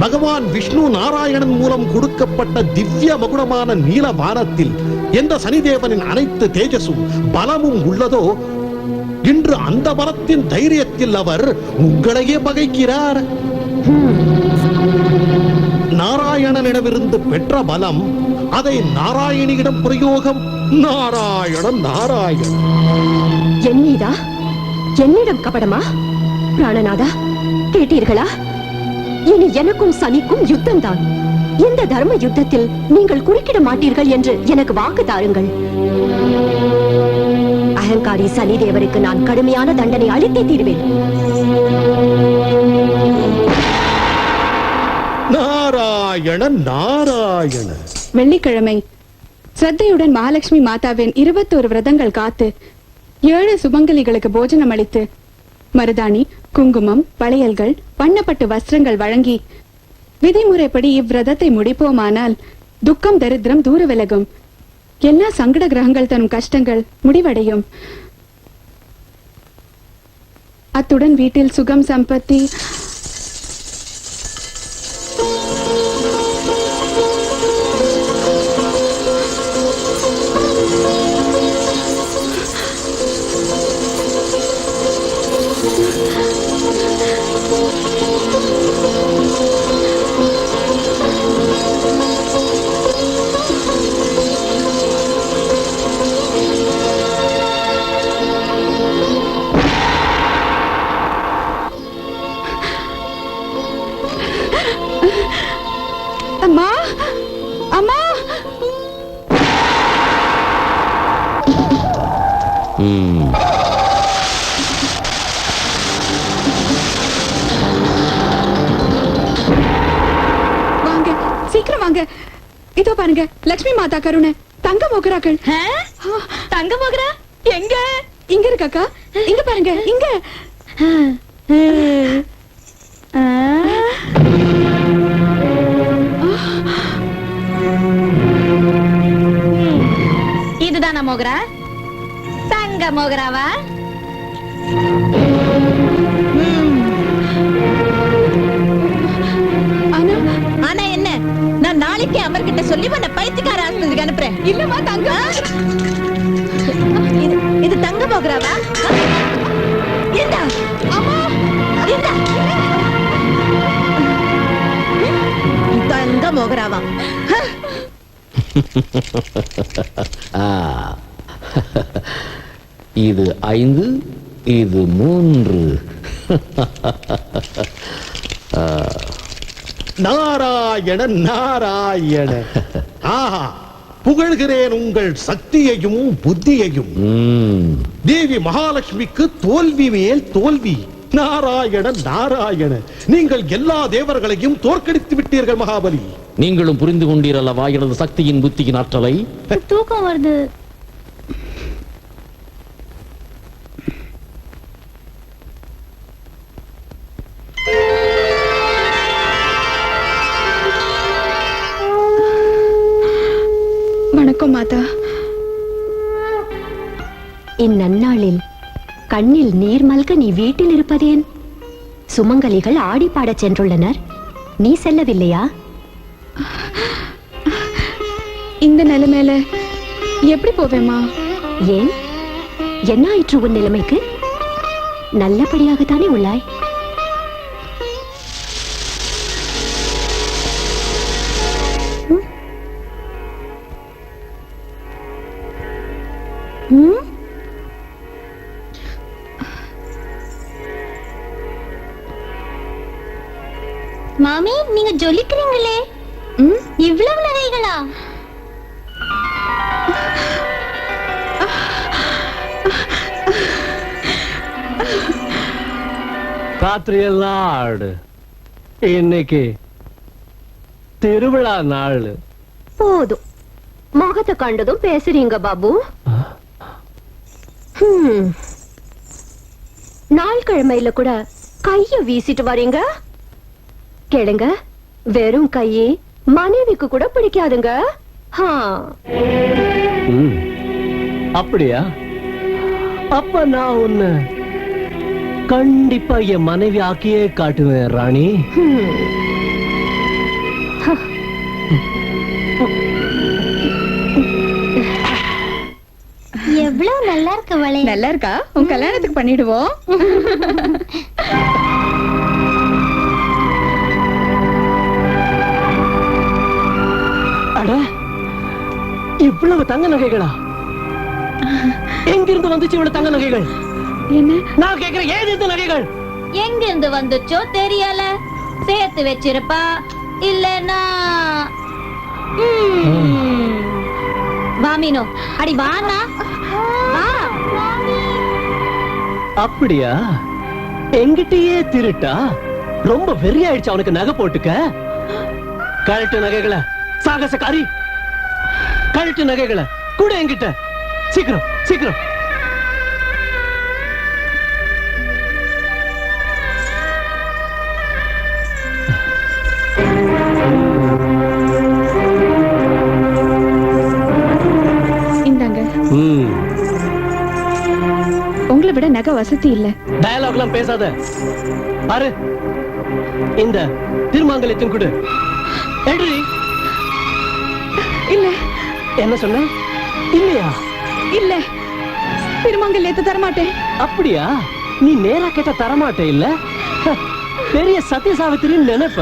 பகவான் விஷ்ணு நாராயணன் மூலம் கொடுக்கப்பட்ட திவ்ய மகுடமான நீல வானத்தில் எந்த சனிதேவனின் அனைத்து தேஜஸும் பலமும் உள்ளதோ, இன்று அந்த பலத்தின் தைரியத்தில் அவர் உங்களையே பகைக்கிறார். நாராயணனிடமிருந்து பெற்ற பலம், அதை நாராயணியிடம் பிரயோகம். நாராயணன் நாராயணன். என்னீதா? என்னிடம் கபடமா? பிராணநாதா, கேட்டீர்களா? இனி எனக்கும் சனிக்கும் யுத்தம் தான். இந்த தர்ம யுத்தத்தில் நீங்கள் குறுக்கிட மாட்டீர்கள் என்று எனக்கு வாக்கு தாருங்கள். அகங்காரி சனிதேவருக்கு நான் கடுமையான தண்டனை அளித்தே தீர்வேன். நாராயணன் நாராயணன். வெள்ளிக்கிழமை ஸ்ரத்தையுடன் மகாலட்சுமி மாதாவின் 21 விரதங்கள் காத்து 7 சுமங்கலிகளுக்கு போஜனம் அளித்து மருதாணி, குங்குமம், வளையல்கள், வண்ணப்பட்டு வஸ்திரங்கள் வழங்கி விதிமுறைப்படி இவ்விரதத்தை முடிப்போமானால் துக்கம் தரித்திரம் தூர விலகும், எல்லா சங்கட கிரகங்கள் தரும் கஷ்டங்கள் முடிவடையும். அத்துடன் வீட்டில் சுகம் சம்பத்தி அம்மா அம்மா வாங்க, சீக்கிரம் வாங்க. இதோ பாருங்க, லட்சுமி மாதா கருணை தங்க மோகராக்கள். தங்க மோகரா எங்க? இங்க இருக்காக்கா, இங்க பாருங்க, இங்க. இதுதானா மோகரா? தங்க மோகராவா? ஆனா என்ன, நான் நாளைக்கு அமர்கிட்ட சொல்லி உன்னை பைத்தியக்கார ஆஸ்பத்திரிக்கு அனுப்புறேன். இல்லம்மா தங்க. இது தங்க மோகராவா? இந்தா அம்மா, இந்தா தங்க மோகராவா? இது 5, இது 3. நாராயணன் நாராயணன். ஆஹா, புகழ்கிறேன் உங்கள் சக்தியையும் புத்தியையும். தேவி மகாலட்சுமிக்கு தோல்வி மேல் தோல்வி. நாராயணன் நாராயணன், நீங்கள் எல்லா தேவர்களையும் தோற்கடித்து விட்டீர்கள் மகாபலி. நீங்களும் புரிந்து கொண்டீர் அல்லவா எனது சக்தியின் புத்தியின் ஆற்றலை? தூக்கம் வருது. வணக்கம் மாதா. இந்நன்னாளில் கண்ணில் நீர் மல்க நீ வீட்டில் இருப்பதேன்? சுமங்கலிகள் ஆடி பாடச் சென்றுள்ளனர், நீ செல்லவில்லையா? இந்த நிலைமையில எப்படி போவேமா? ஏன், என்ன ஆயிற்று உன் நிலைமைக்கு? நல்லபடியாகத்தானே உள்ளாய். மாமி நீங்க ஜொலிக்கிறீங்களே இவ்வளவு நகைகளா? ராத்திரியெல்லாம் ஆடு. இன்னைக்கு திருவிழா நாள். போதும், முகத்தை கண்டதும் பேசுறீங்க பாபு. நாள் கிழமையில கூட கைய வீசிட்டு வரீங்க. கேளுங்க, வெறும் கையே மனைவிக்கு கூட பிடிக்காதுங்க. அப்படியா? அப்ப நான் உன்னை கண்டிப்பா என் மனைவி ஆக்கியே காட்டுவேன் ராணி. எவ்வளவு நல்லா இருக்கு வளை. நல்லா இருக்கா? உன் கல்யாணத்துக்கு பண்ணிடுவோம். அட, இவ்வளவு தங்க நகைகளா? எங்கிருந்து வந்துச்சு இவ்வளவு தங்க நகைகள்? என்ன நான் கேக்குறேன், ஏன் இந்த நகைகள் எங்கிருந்து வந்துச்சோ தெரியல. சேர்த்து வச்சிருப்பா, இல்லனா வாமினோ. அடி வானா. அப்படியா? எங்கிட்டயே திருட்டா? ரொம்ப வெறியாயிடுச்சு அவனுக்கு நகை போட்டுக்க. கழட்டு நகைகளை, சாகசக்காரி. கழட்டு நகைகளை கூட என்கிட்ட. சீக்கிரம் சீக்கிரம். இந்தாங்க. உங்களை விட நகை வசதி இல்ல. டயலாக்லாம் பேசாத. பாரு, இந்த திருமாங்கல்யத்தின் கொடு. இல்ல. என்ன சொன்ன? இல்லையா? இல்ல, திருமாங்கல்யத்தை தரமாட்டேன். அப்படியா? நீ நேரா கேட்ட தரமாட்டே இல்ல? பெரிய சத்திய சாவித்திரின்னு நினைப்ப?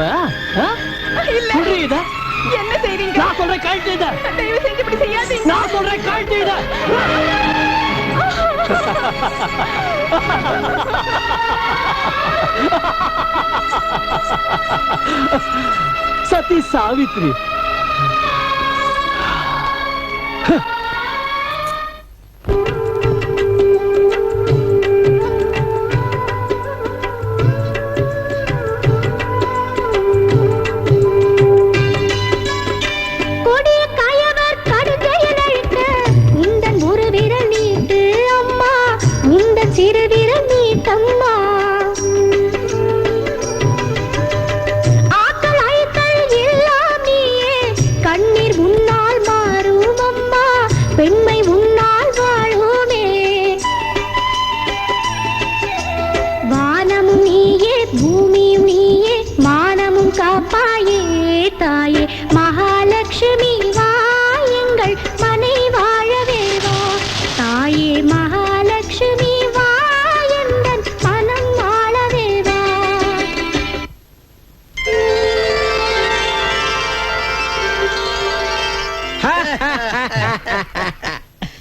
என்ன செய்றீங்க? நான் சொல்றேன் கழட்டு இத. தயவு செஞ்சு இப்படி செய்யாதீங்க. நான் சொல்றேன் கழட்டு இத. சத்தி சாவித்ரி.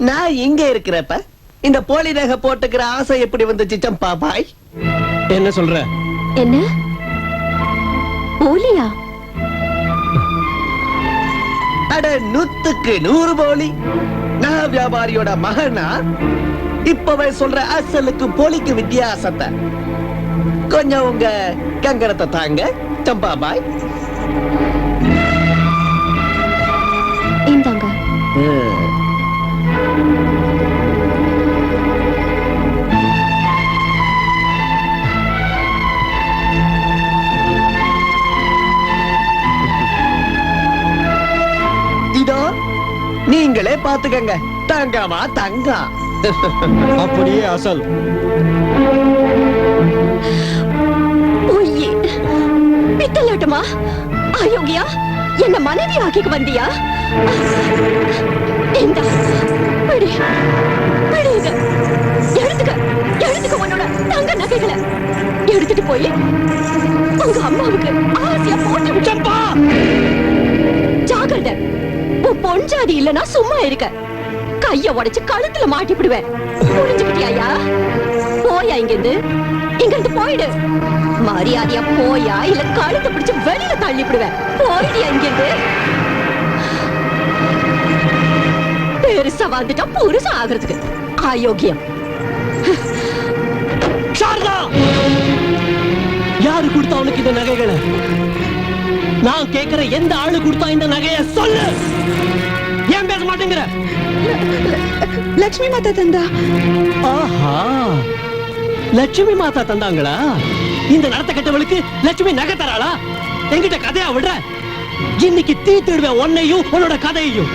நான் இங்க இருக்கிறப்ப இந்த போலி நகை போட்டுக்கிற ஆசை எப்படி வந்துச்சு சம்பா பாய்? என்ன சொல்ற? என்ன போலியா? அட 100க்கு 100 போலி. நகை வியாபாரியோட மகனா இப்பவே சொல்ற அசலுக்கு போலிக்கு வித்தியாசத்தை கொஞ்சம் உங்க கங்கணத்தை தாங்க சம்பா பாய். இந்தாங்க. இதோ நீங்களே பாத்துக்கங்க. தங்கமா தங்கம். அப்படியே அசல். பித்தலாட்டமா? அயோக்கியா, என்ன மனைவி ஆக்கிக்கு வந்தியா? எடுத்துக்க உன்னோட தங்க நகைகளை. எடுத்துட்டு போய் உங்க அம்மாவுக்கு ஆசையா போட்டு விட்டப்பா. ஜாகிரதை, உன் பொஞ்சாதி இல்லனா சும்மா இருக்க. கைய உடைச்சு கழுத்துல மாட்டி விடுவேன். புரிஞ்சுக்கிட்டியா? போயா இங்கிருந்து. இங்க இருந்து போயிடு. மரியாதையா போயா இல்ல கழுத்தை பிடிச்சு வெளியில தள்ளி விடுவேன். போயிடியா இங்க இருந்து. பெருசா வந்துட்டா புருஷன் ஆகிறதுக்கு அயோக்கியம். சாரதா, யாரு கொடுத்தா அவனுக்கு இந்த நகைகளை? நான் கேக்குற எந்த ஆளு கொடுத்தா இந்த நகைய சொல்லு. ஏன் பேச மாட்டேங்கிற? லட்சுமி மாதா தந்தா. ஆஹா, லட்சுமி மாதா தந்தாங்களா? இந்த நடத்த கட்டவளுக்கு லட்சுமி நகை தராளா? என்கிட்ட கதையா விடுற? இன்னைக்கு தீத்துடுவேன் உன்னையும் உன்னோட கதையையும்.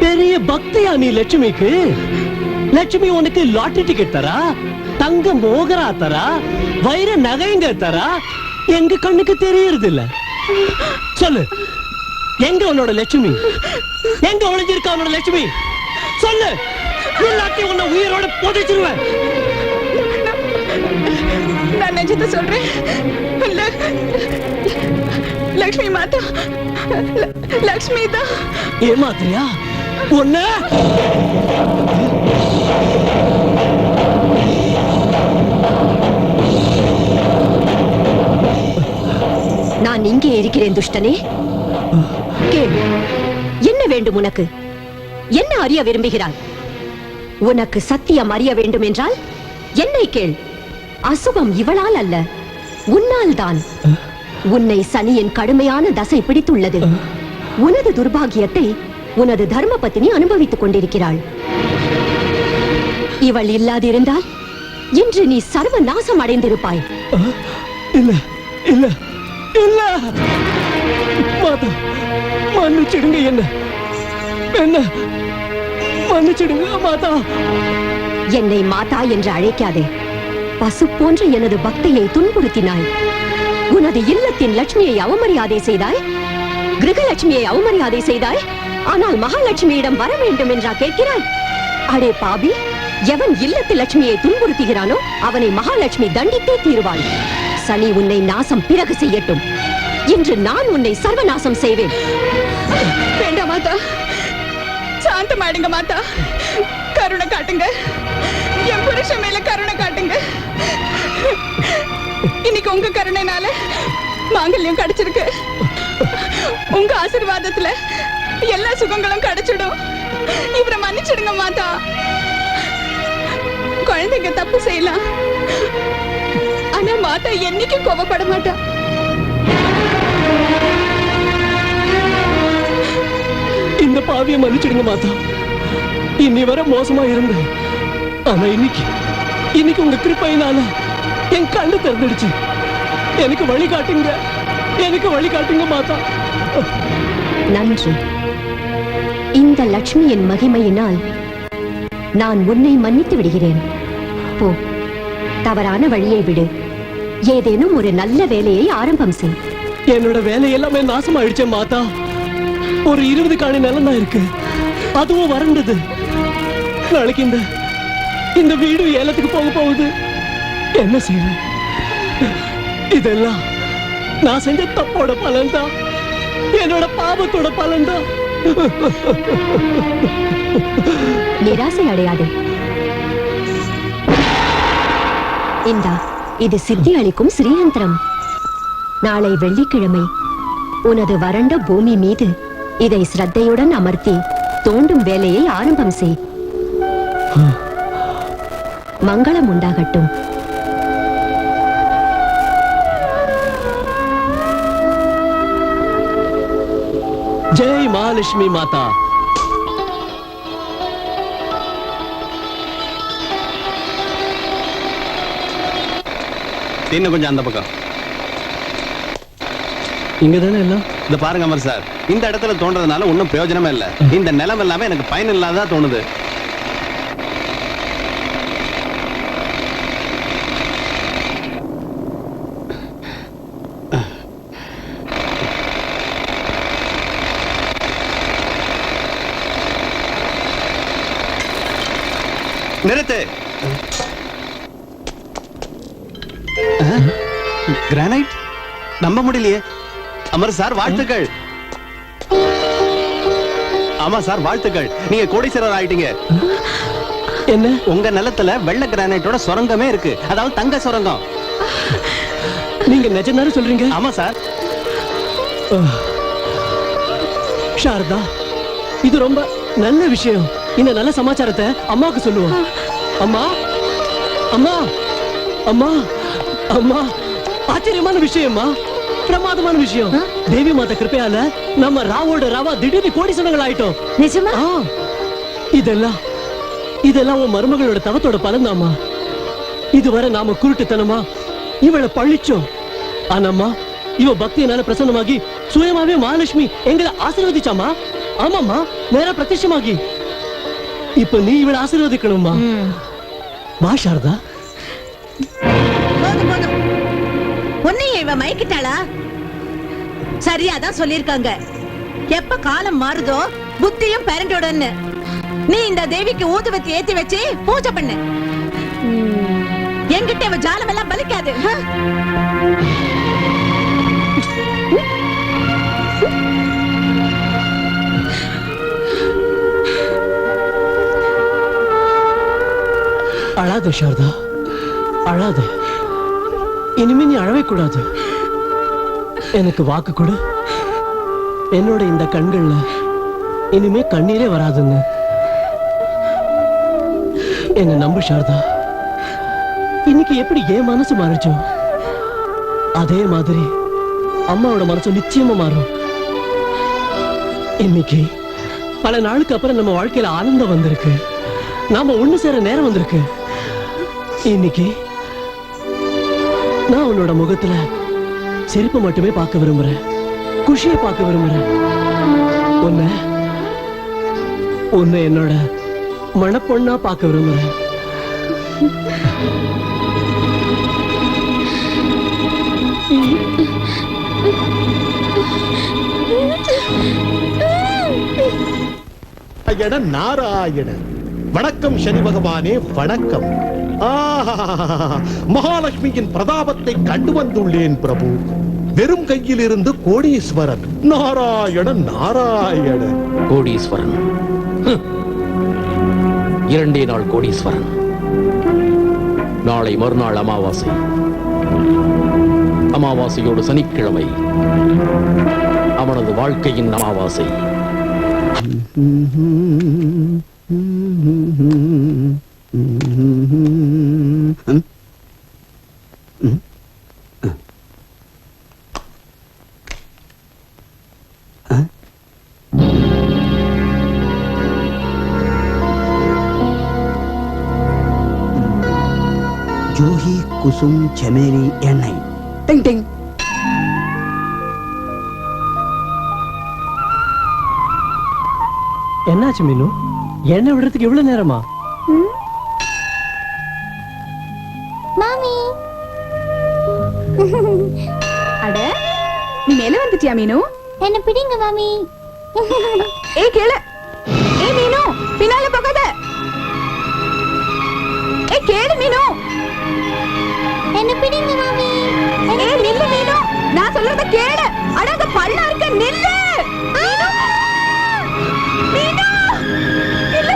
பெரிய பக்தியா நீ லட்சுமிக்கு? லட்சுமி உனக்கு லாட்டரி டிக்கெட் தரா, தங்க மோகரா தரா, வைர நகைங்க தரா? எங்க கண்ணுக்கு தெரியறது இல்ல. சொல்லு, எங்க உன்னோட லட்சுமி? எங்க ஒளிஞ்சிருக்கா உன்னோட லட்சுமி? சொல்லு, எல்லாத்தையும் உன்னை உயிரோட புதைச்சிருவேன். நான் நிஜத்தை சொல்றேன். லட்சுமி மாதா, லட்சுமி தான். ஏமாத்திரியா ஒண்ணு? நான் இங்கே இருக்கிறேன் துஷ்டனே. கேளு, என்ன வேண்டும் உனக்கு? என்ன அறிய விரும்புகிறாய்? உனக்கு சத்தியம் அறிய வேண்டும் என்றால் என்னை கேள். அசுகம் இவளால் அல்ல, உன்னால் தான். உன்னை சனியின் கடுமையான தசை பிடித்துள்ளது. உனது துர்பாகியத்தை உனது தர்ம பத்தினி அனுபவித்துக் கொண்டிருக்கிறாள். இவள் இல்லாதிருந்தால் இன்று நீ சர்வ நாசம் அடைந்திருப்பாய். இல்ல இல்ல இல்ல, மாதா மன்னிச்சிடுங்க, என்ன மன்னிச்சிடுங்க மாதா. என்னை மாதா என்று அழைக்காதே. பசு போன்ற எனது பக்தியை துன்புறுத்தினாய். உனது இல்லத்தின் லட்சுமியை அவமரியாதை செய்தாய், கிரகலட்சுமியை அவமரியாதை செய்தாய். ஆனால் மகாலட்சுமியிடம் வர வேண்டும் என்றா கேட்கிறாய்? அடே பாவி, எவன் இல்லத்தில் லட்சுமியை துன்புறுத்துகிறானோ அவனை மகாலட்சுமி தண்டித்தே தீருவாள். சனி உன்னை நாசம் பிறகு செய்யட்டும். இன்று நான் உன்னை சர்வநாசம் செய்வேன். வேண்டாம் மாதா, சாந்தமாடுங்க மாதா. கருணை காட்டுங்க, என் புருஷன் மேல கருணை காட்டுங்க. இன்னைக்கு உங்க கருணைனால மாங்கல்யம் கிடைச்சிருக்கு. உங்க ஆசீர்வாதத்துல எல்லா சுகங்களும் கிடைச்சிடும். இவரை மன்னிச்சிடுங்க மாதா. குழந்தைங்க தப்பு செய்யலாம், ஆனா மாதா என்னைக்கும் கோபப்பட மாட்டா. இந்த பாவியை மன்னிச்சிடுங்க மாதா. இன்னி வர மோசமா இருந்தேன், ஆனா இன்னைக்கு உங்க கிருபையினால என் கண்ணு திறந்துடுச்சு. எனக்கு வழிகாட்டுங்க மாதா. நன்றி. இந்த லட்சுமியின் மகிமையினால் நான் உன்னை மன்னித்து விடுகிறேன். போ, தவறான வழியை விடு. ஏதேனும் ஒரு நல்ல வேலையை ஆரம்பம் செய். என்னோட வேலை எல்லாமே நாசமாயிடுச்சே மாதா. ஒரு 20 காணி நிலம் தான் இருக்கு, அதுவும் வறண்டது. நாளைக்கு இந்த வீடு ஏலத்துக்கு போக போகுது. என்ன செய்வேன்? இதெல்லாம் நான் செஞ்ச தப்போட பலன்தான், என்னோட பாவத்தோட பலன்தான். நிராசை அடையாதே. இந்தா, இது சித்தி அளிக்கும் ஸ்ரீயந்திரம். நாளை வெள்ளிக்கிழமை உனது வறண்ட பூமி மீது இதை ஸ்ரத்தையுடன் அமர்த்தி தோண்டும் வேலையை ஆரம்பம் செய். மங்களம் உண்டாகட்டும். ஜெய் மகாலட்சுமி மாதா. இன்னும் கொஞ்சம் அந்த பக்கம். இங்கதானே எல்லாம். இந்த பாருங்க அமர் சார், இந்த இடத்துல தோன்றதுனால ஒன்னும் பிரயோஜனமே இல்ல. இந்த நிலம் எல்லாமே எனக்கு பயன் இல்லாததா தோணுது. நிறுத்து. கிரானைட் நம்ப முடியலையே. அமர் சார் வாழ்த்துக்கள். ஆமா சார் வாழ்த்துக்கள், நீங்க கோடீஸ்வரர் ஆயிட்டீங்க. என்ன? உங்க நிலத்துல வெள்ளை கிரானைட்டோட சுரங்கமே இருக்கு, அதாவது தங்க சுரங்கம். நீங்க நிஜம்தானே சொல்றீங்க? ஆமா சார். சாரதா, இது ரொம்ப நல்ல விஷயம். இந்த நல்ல சமாச்சாரத்தை அம்மாவுக்கு சொல்லுவோம். அம்மா, அம்மா, அம்மா, அம்மா, ஆச்சரியமான விஷயம்மா, பிரமாதமான விஷயம். தேவி மாதா கிருப்பையால நம்ம ராவோட ராவா திடீர்னு கோடீஸ்வரங்கள் ஆயிட்டோம். நிஜமா? இதெல்லாம் உன் மருமகளோட தவத்தோட பலன்தாம்மா. இதுவரை நாம குருட்டுத்தனமா இவளை பழிச்சோம். ஆனாம்மா, இவ பக்தியினால பிரசன்னமாகி சுயமாவே மகாலட்சுமி எங்களை ஆசீர்வதிச்சாமா. ஆமாம்மா, நேரா பிரத்யட்சமாகி. இப்ப நீ இவளை ஆசீர்வதிக்கணும்மா. வா சாரதா. போதும் போதும், உன்னையும் இவ மயக்கிட்டாளா? சரியாதான் சொல்லிருக்காங்க, எப்ப காலம் மாறுதோ புத்தியும் பேரண்டோடன்னு. நீ இந்த தேவிக்கு ஊதுவத்தி ஏத்தி வச்சு பூஜை பண்ணு. என்கிட்ட இவ ஜாலம் எல்லாம் பலிக்காது. அழாத சாரதா, அழாத. இனிமே நீ அழவே கூடாது. எனக்கு வாக்கு கொடு, என்னோட இந்த கண்கள்ல இனிமே கண்ணீரே வராதுன்னு. என்ன நம்பு சாரதா. இன்னைக்கு எப்படி என் மனசு மாறிச்சோ அதே மாதிரி அம்மாவோட மனசு நிச்சயமா மாறும். இன்னைக்கு பல நாளுக்கு அப்புறம் நம்ம வாழ்க்கையில ஆனந்தம் வந்திருக்கு. நாம ஒண்ணு சேர நேரம் வந்திருக்கு. இன்னைக்கு நான் உன்னோட முகத்துல சிரிப்பு மட்டுமே பார்க்க விரும்புறேன், குஷியை பார்க்க விரும்புறேன். உன்னை என்னோட மணப்பொண்ணா பார்க்க விரும்புறேன். நாராயண. வணக்கம் சனி பகவானே, வணக்கம். மகாலட்சுமியின் பிரதாபத்தை கண்டு வந்துள்ளேன் பிரபு. வெறும் கையில் இருந்து கோடீஸ்வரன். நாராயண நாராயண. கோடீஸ்வரன், 2 நாள் கோடீஸ்வரன். நாளை மறுநாள் அமாவாசை. அமாவாசையோடு சனிக்கிழமை அவனது வாழ்க்கையின் அமாவாசை. ஜூஹி குசும் செமேரி எண்ணெய். டிங் டிங். என்னாச்சு மீனு? எண்ணெய் விடுறதுக்கு எவ்வளவு நேரமா? மாமி. அட, நீ மேல வந்துட்டியா மீனு? என்ன பிடிங்க மாமி. ஏய் கேளு. ஏய் மீனு, பின்னால போகாத. ஏய் கேளு மீனு. என்ன பிடிங்க மாமி. ஏய் நில்லு மீனு, நான் சொல்றத கேளு. அட அங்க பள்ளம் இருக்கு, நில்லு. மீனு, மீனு, இல்ல.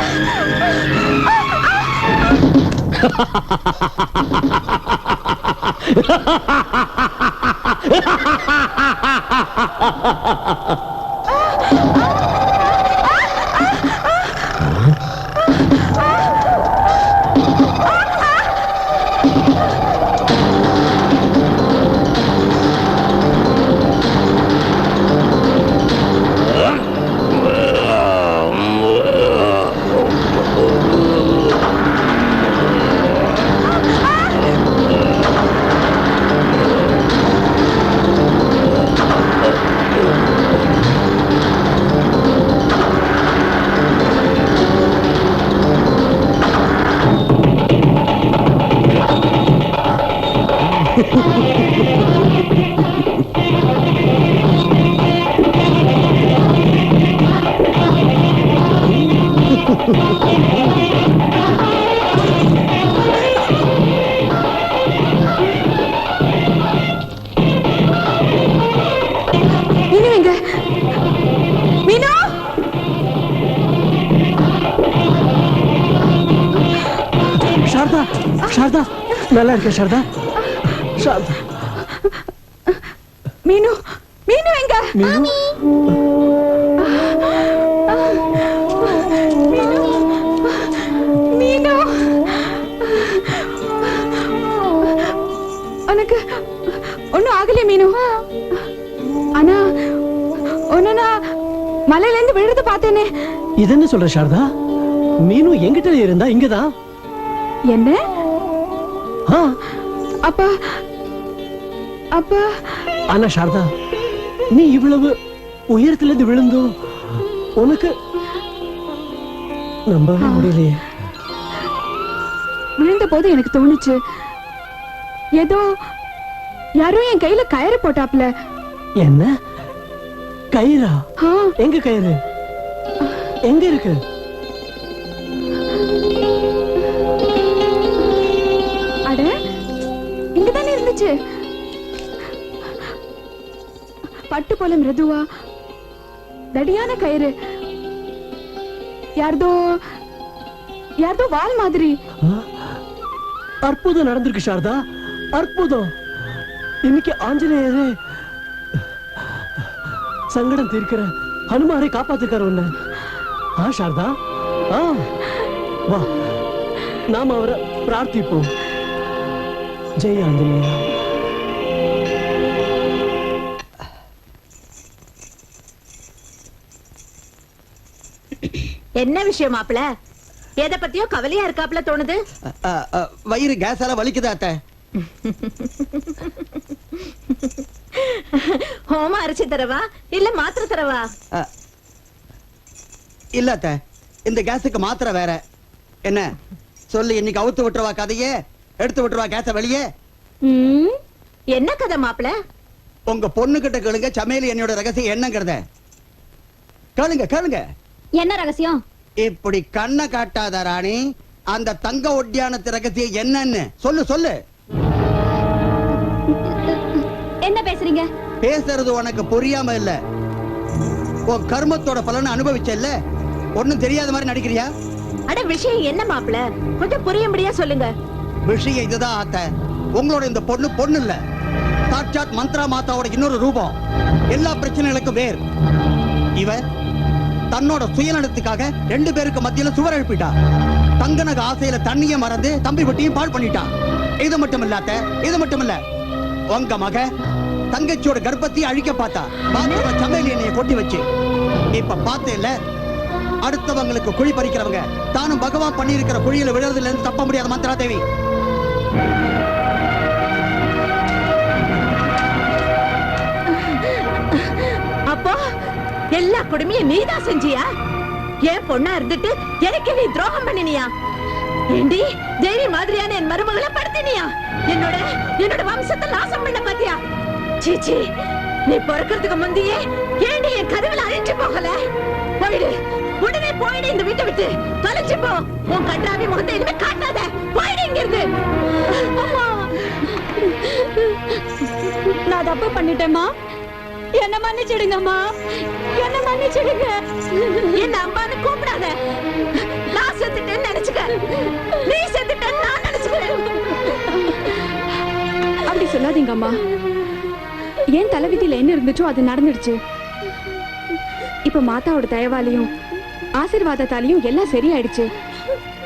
நல்லா இருக்க சாரதா? சாரதா மீனு மீனு எங்க? மீனு மீனு உனக்கு ஒண்ணும் ஆகல மீனு. ஆனா ஒன்னு நான் மலையில இருந்து விழுந்து பார்த்தேனே. இது என்ன சொல்ற சாரதா? மீனு எங்கிட்ட இருந்தா இங்கதான். என்ன? அப்பா அப்பா. ஆனா சாரதா, நீ இவ்வளவு உயரத்துல இருந்து விழுந்தும் உனக்கு நம்பவே முடியலையே. விழுந்த போது எனக்கு தோணுச்சு ஏதோ யாரோ என் கையில கயிறு போட்டாப்ல. என்ன கயிறா? எங்க கயிறு? எங்க இருக்கு? அட இங்கதானே இருந்துச்சு. பட்டு போல மிருதுவா தடியான கயிறு. யார்தோ வால் மாதிரி. அற்புதம் நடந்திருக்கு சாரதா, அற்புதம். இன்னைக்கு ஆஞ்சநேயரே சங்கடம் தீர்க்கிற ஹனுமாரை காப்பாத்துக்கார உன்ன. சாரதா, வா நாம அவரை பிரார்த்திப்போம். ஜெய் ஆஞ்சநேயா. என்ன விஷயம் மாப்பிள? எதை பத்தியோ கவலையா இருக்காப்ல தோணுது. வயிறு கேஸால வலிக்குதா அத்தை? ஹோமா அரைச்சி தரவா இல்ல மாத்திரை தரவா? இல்ல அத்தை, இந்த கேஸுக்கு மாத்திரை வேற. என்ன சொல்லு, இன்னைக்கு அவுத்து விட்டுருவா கதையே, எடுத்து விட்டுருவா கேஸ வெளியே. என்ன கதை மாப்பிள? உங்க பொண்ணு கிட்ட கேளுங்க, சமையல் என்னோட ரகசியம் என்னங்கிறத கேளுங்க கேளுங்க. என்ன ரகசியம்? இப்படி கண்ணை காட்டாத ராணி, அந்த தங்க ஒட்டியானத்து ரகசியம் என்னன்னு சொல்லு சொல்லு. என்ன பேசுறீங்க? பேசுறது உனக்கு புரியாம இல்ல, உன் கர்மத்தோட பலனை அனுபவிச்சல்ல, ஒண்ணும் தெரியாத மாதிரி நடிக்கிறியா? அட விஷயம் என்ன மாப்பிள, கொஞ்சம் புரியும்படியா சொல்லுங்க. விஷயம் இதுதான் அத்தை, உங்களோட இந்த பொண்ணு பொண்ணு இல்ல, சாட்சாத் மந்த்ரா மாதாவோட இன்னொரு ரூபம், எல்லா பிரச்சனைகளுக்கும் வேர். இவ தன்னோட சுயநலத்துக்காக 2 பேருக்கு மத்தியில சுவர் எழுப்பிட்டா. தங்க நகை ஆசையில தண்ணிய மறந்து தம்பி வட்டியும் பால் பண்ணிட்டா. இது மட்டும் இல்லாத, இது மட்டும் இல்ல, உங்க மக தங்கச்சியோட கர்ப்பத்தையும் அழிக்க பார்த்தா. பாத்திர சமையல் எண்ணெயை கொட்டி வச்சு இப்ப பார்த்தே இல்ல, அடுத்தவங்களுக்கு குழி பறிக்கிறவங்க தானும் பகவான் பண்ணி இருக்கிற குழியில விழுறதுல இருந்து தப்ப முடியாத மந்த்ரா தேவி. அப்போ எல்லா கொடுமையும் நீதான் செஞ்சியா? ஏன் பொண்ணா இருந்துட்டு எனக்கு நீ துரோகம் பண்ணினியா? ஏண்டி தேவி மாதிரியான என் மருமகளை படுத்தினியா? என்னோட வம்சத்தை நாசம் பண்ண பாத்தியா? சீச்சி, நீ பிறக்கிறதுக்கு முந்தையே ஏண்டி என் கருவில அழிஞ்சு போகல? போயிடு, உடனே போயிடு, இந்த வீட்டை விட்டு தொலைச்சு போ. உன் கண்டாவி முகத்தை இனிமே காட்டாத, போயிடு இங்க இருந்து. நான் தப்பு பண்ணிட்டேம்மா, என்ன மன்னிச்சிடுங்கம்மா, என்ன மன்னிச்சிடுங்க. என்ன அம்மான்னு கூப்பிடாத. நான் செத்துட்டேன்னு நினைச்சுக்க, நீ செத்துட்டேன்னு நான் நினைச்சுக்கிறேன். அப்படி சொல்லாதீங்கம்மா. ஏன் தலைவிதியில என்ன இருந்துச்சோ அது நடந்துடுச்சு. இப்ப மாதாவோட தயவாலையும் ஆசீர்வாதத்தாலையும் எல்லாம் சரியாயிடுச்சு.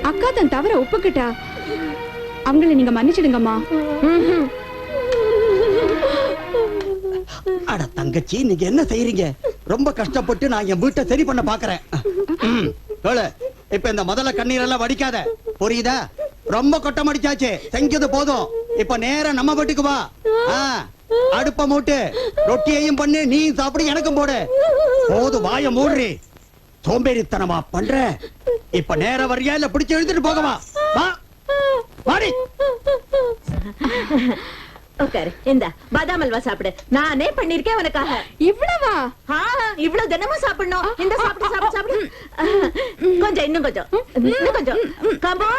அக்கா தன் தவற ஒப்புக்கிட்டா. அவங்கள நீங்க மன்னிச்சிடுங்கம்மா. அட தங்கச்சி, நீங்க என்ன செய்யறீங்க? ரொம்ப கஷ்டப்பட்டு நான் என் வீட்டை சரி பண்ண பாக்குறேன். இப்ப இந்த முதல்ல கண்ணீரெல்லாம் வடிக்காத, புரியுதா? ரொம்ப கொட்டம் அடிச்சாச்சு, செஞ்சது போதும். இப்ப நேரா நம்ம வீட்டுக்கு வா. அடுப்ப மூட்டு, ரொட்டியையும் பண்ணு, நீ சாப்பிடு, எனக்கும் போடு. போது, வாய மூடுறி. சோம்பேறித்தனமா பண்ற. இப்ப நேரம் வரியா இல்ல பிடிச்சு எழுதிட்டு போகவா? வா வாடி. உட்காரு, இந்த பாதாம் அல்வா சாப்பிடு. நானே பண்ணிருக்கேன் உனக்காக. இவ்வளவா? இவ்வளவு தினமும் சாப்பிடணும். இந்த சாப்பிடு சாப்பிடு சாப்பிடு. கொஞ்சம், இன்னும் கொஞ்சம், இன்னும் கொஞ்சம். கம்போ,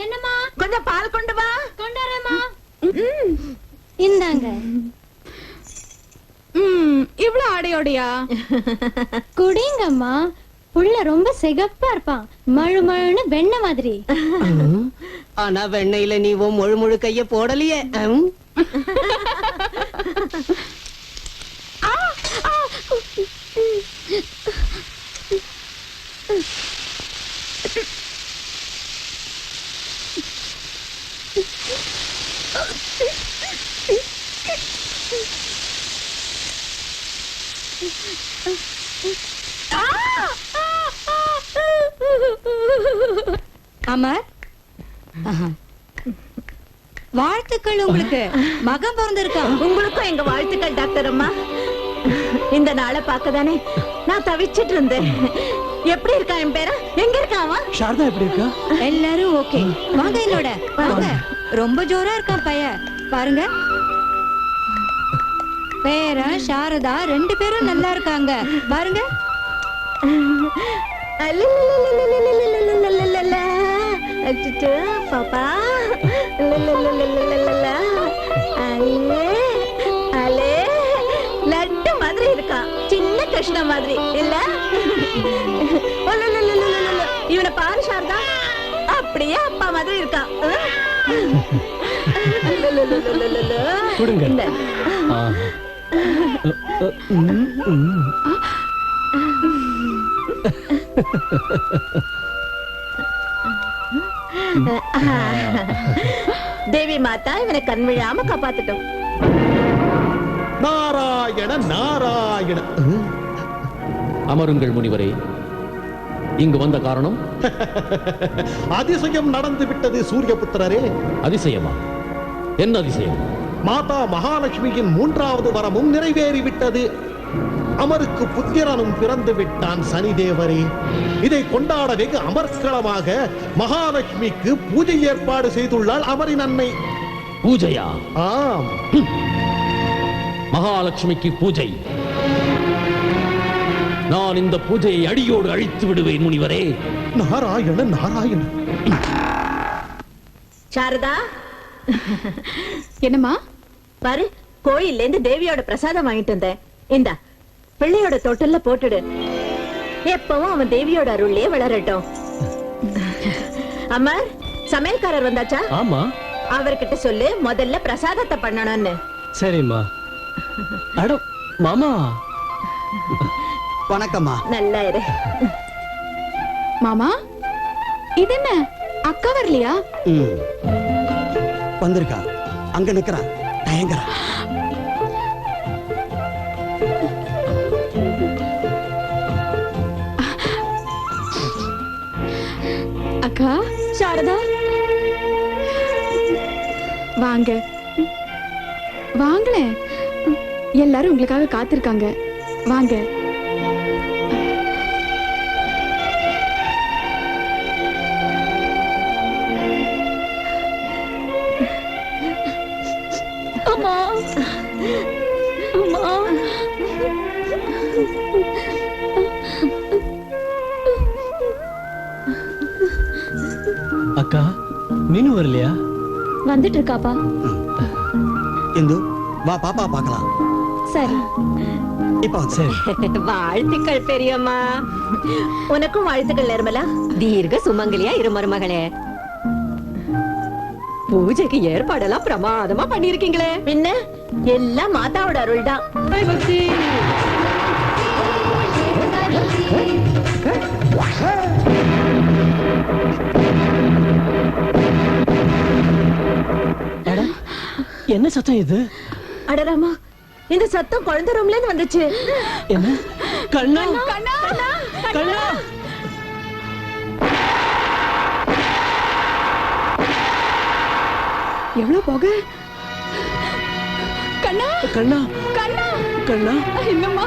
என்னம்மா? கொஞ்சம் பால் கொண்டு வா. கொண்டாரேம்மா. இந்தாங்க. இவ்வளவு ஆடையோடையா? குடிங்கம்மா. புள்ள ரொம்ப சிகப்பா இருப்பான், மழு மழுன்னு வெண்ணெய் மாதிரி. ஆனா வெண்ணெயில நீ முழு முழு கைய போடலையே. அமர், வாழ்த்துக்கள் உங்களுக்கு. மகன் பிறந்திருக்கான். உங்களுக்கும் எங்க வாழ்த்துக்கள் டாக்டர் அம்மா. இந்த நாளை பார்க்கதானே நான் தவிச்சிட்டு இருந்தேன். எப்படி இருக்கா என் பேரா? எங்க இருக்காவா? சாரதா எப்படி இருக்கா? எல்லாரும் ஓகே. வாங்க என்னோட வாங்க. ரொம்ப ஜோரா இருக்கான் பையன், பாருங்க. பேரன் சாரதா 2 பேரும் நல்லா இருக்காங்க, பாருங்க. பாப்பா லட்டு மாதிரி இருக்கா, சின்ன கிருஷ்ண மாதிரி இல்ல? இவனை பாரு சாரதா, அப்படியே அப்பா மாதிரி இருக்கா. கொடுங்க. தேவி மாதா இவனை கண் விழாம காப்பாத்துட்டோம். நாராயண நாராயண. அமருங்கள் முனிவரே. இங்கு வந்த காரணம்? அதிசயம் நடந்து விட்டது சூரியபுத்திரரே. அதிசயமா? என்ன அதிசயம்? மாதா மகாலட்சுமியின் 3வது வரமும் நிறைவேறிவிட்டது. அமருக்கு புத்திரனும் பிறந்து விட்டான் சனிதேவரே. இதை கொண்டாட வெகு அமர்க்களமாக மகாலட்சுமிக்கு பூஜை ஏற்பாடு செய்துள்ளாள் அமரின் அன்னை. பூஜையா? ஆம். மகாலட்சுமிக்கு பூஜை? நான் இந்த பூஜையை அடியோடு அழித்து விடுவேன் முனிவரே. நாராயண நாராயண. சாரதா, என்னம்மா? பாரு, கோயில்ல இருந்து தேவியோட பிரசாதம் வாங்கிட்டு வந்தேன். இந்தா, பிள்ளையோட தொட்டில்ல போட்டுடு. எப்பவும் அவன் தேவியோட அருள்லயே வளரட்டும். அம்மா, சமையல்காரர் வந்தாச்சா? ஆமா. அவர்கிட்ட சொல்லு முதல்ல பிரசாதத்தை பண்ணணும்னு. சரிம்மா. அட மாமா. வணக்கம்மா. நல்லா இரு. மாமா, இது என்ன அக்கா வரலையா? வந்திருக்கா, அங்க நிக்கிறா, தயங்கறா. அக்கா சாரதா, வாங்க வாங்களேன். எல்லாரும் உங்களுக்காக காத்திருக்காங்க, வாங்க. அம்மா அம்மா, அக்கா மீனு வரலையா? வந்துட்டு இருக்காப்பா. இந்து வா, பாப்பா பார்க்கலாம். சரி. இப்ப சரி. வாழ்த்துக்கள் பெரியம்மா. உனக்கும் வாழ்த்துக்கள் நிர்மலா. தீர்க்க சுமங்கலியா இரு மருமகளே. பூஜைக்கு ஏற்பாடெல்லாம் பிரமாதமா பண்ணிருக்கீங்களே. பின்ன எல்லாம் மாதாவோட அருள் தான். என்ன சத்தம் இது? அடராமா, இந்த சத்தம் குழந்தை ரூம்ல இருந்து வந்துச்சு. என்ன? கண்ணா கண்ணா கண்ணா. எவ்வளவு போக? கண்ணா கண்ணா கண்ணா கண்ணா. என்னம்மா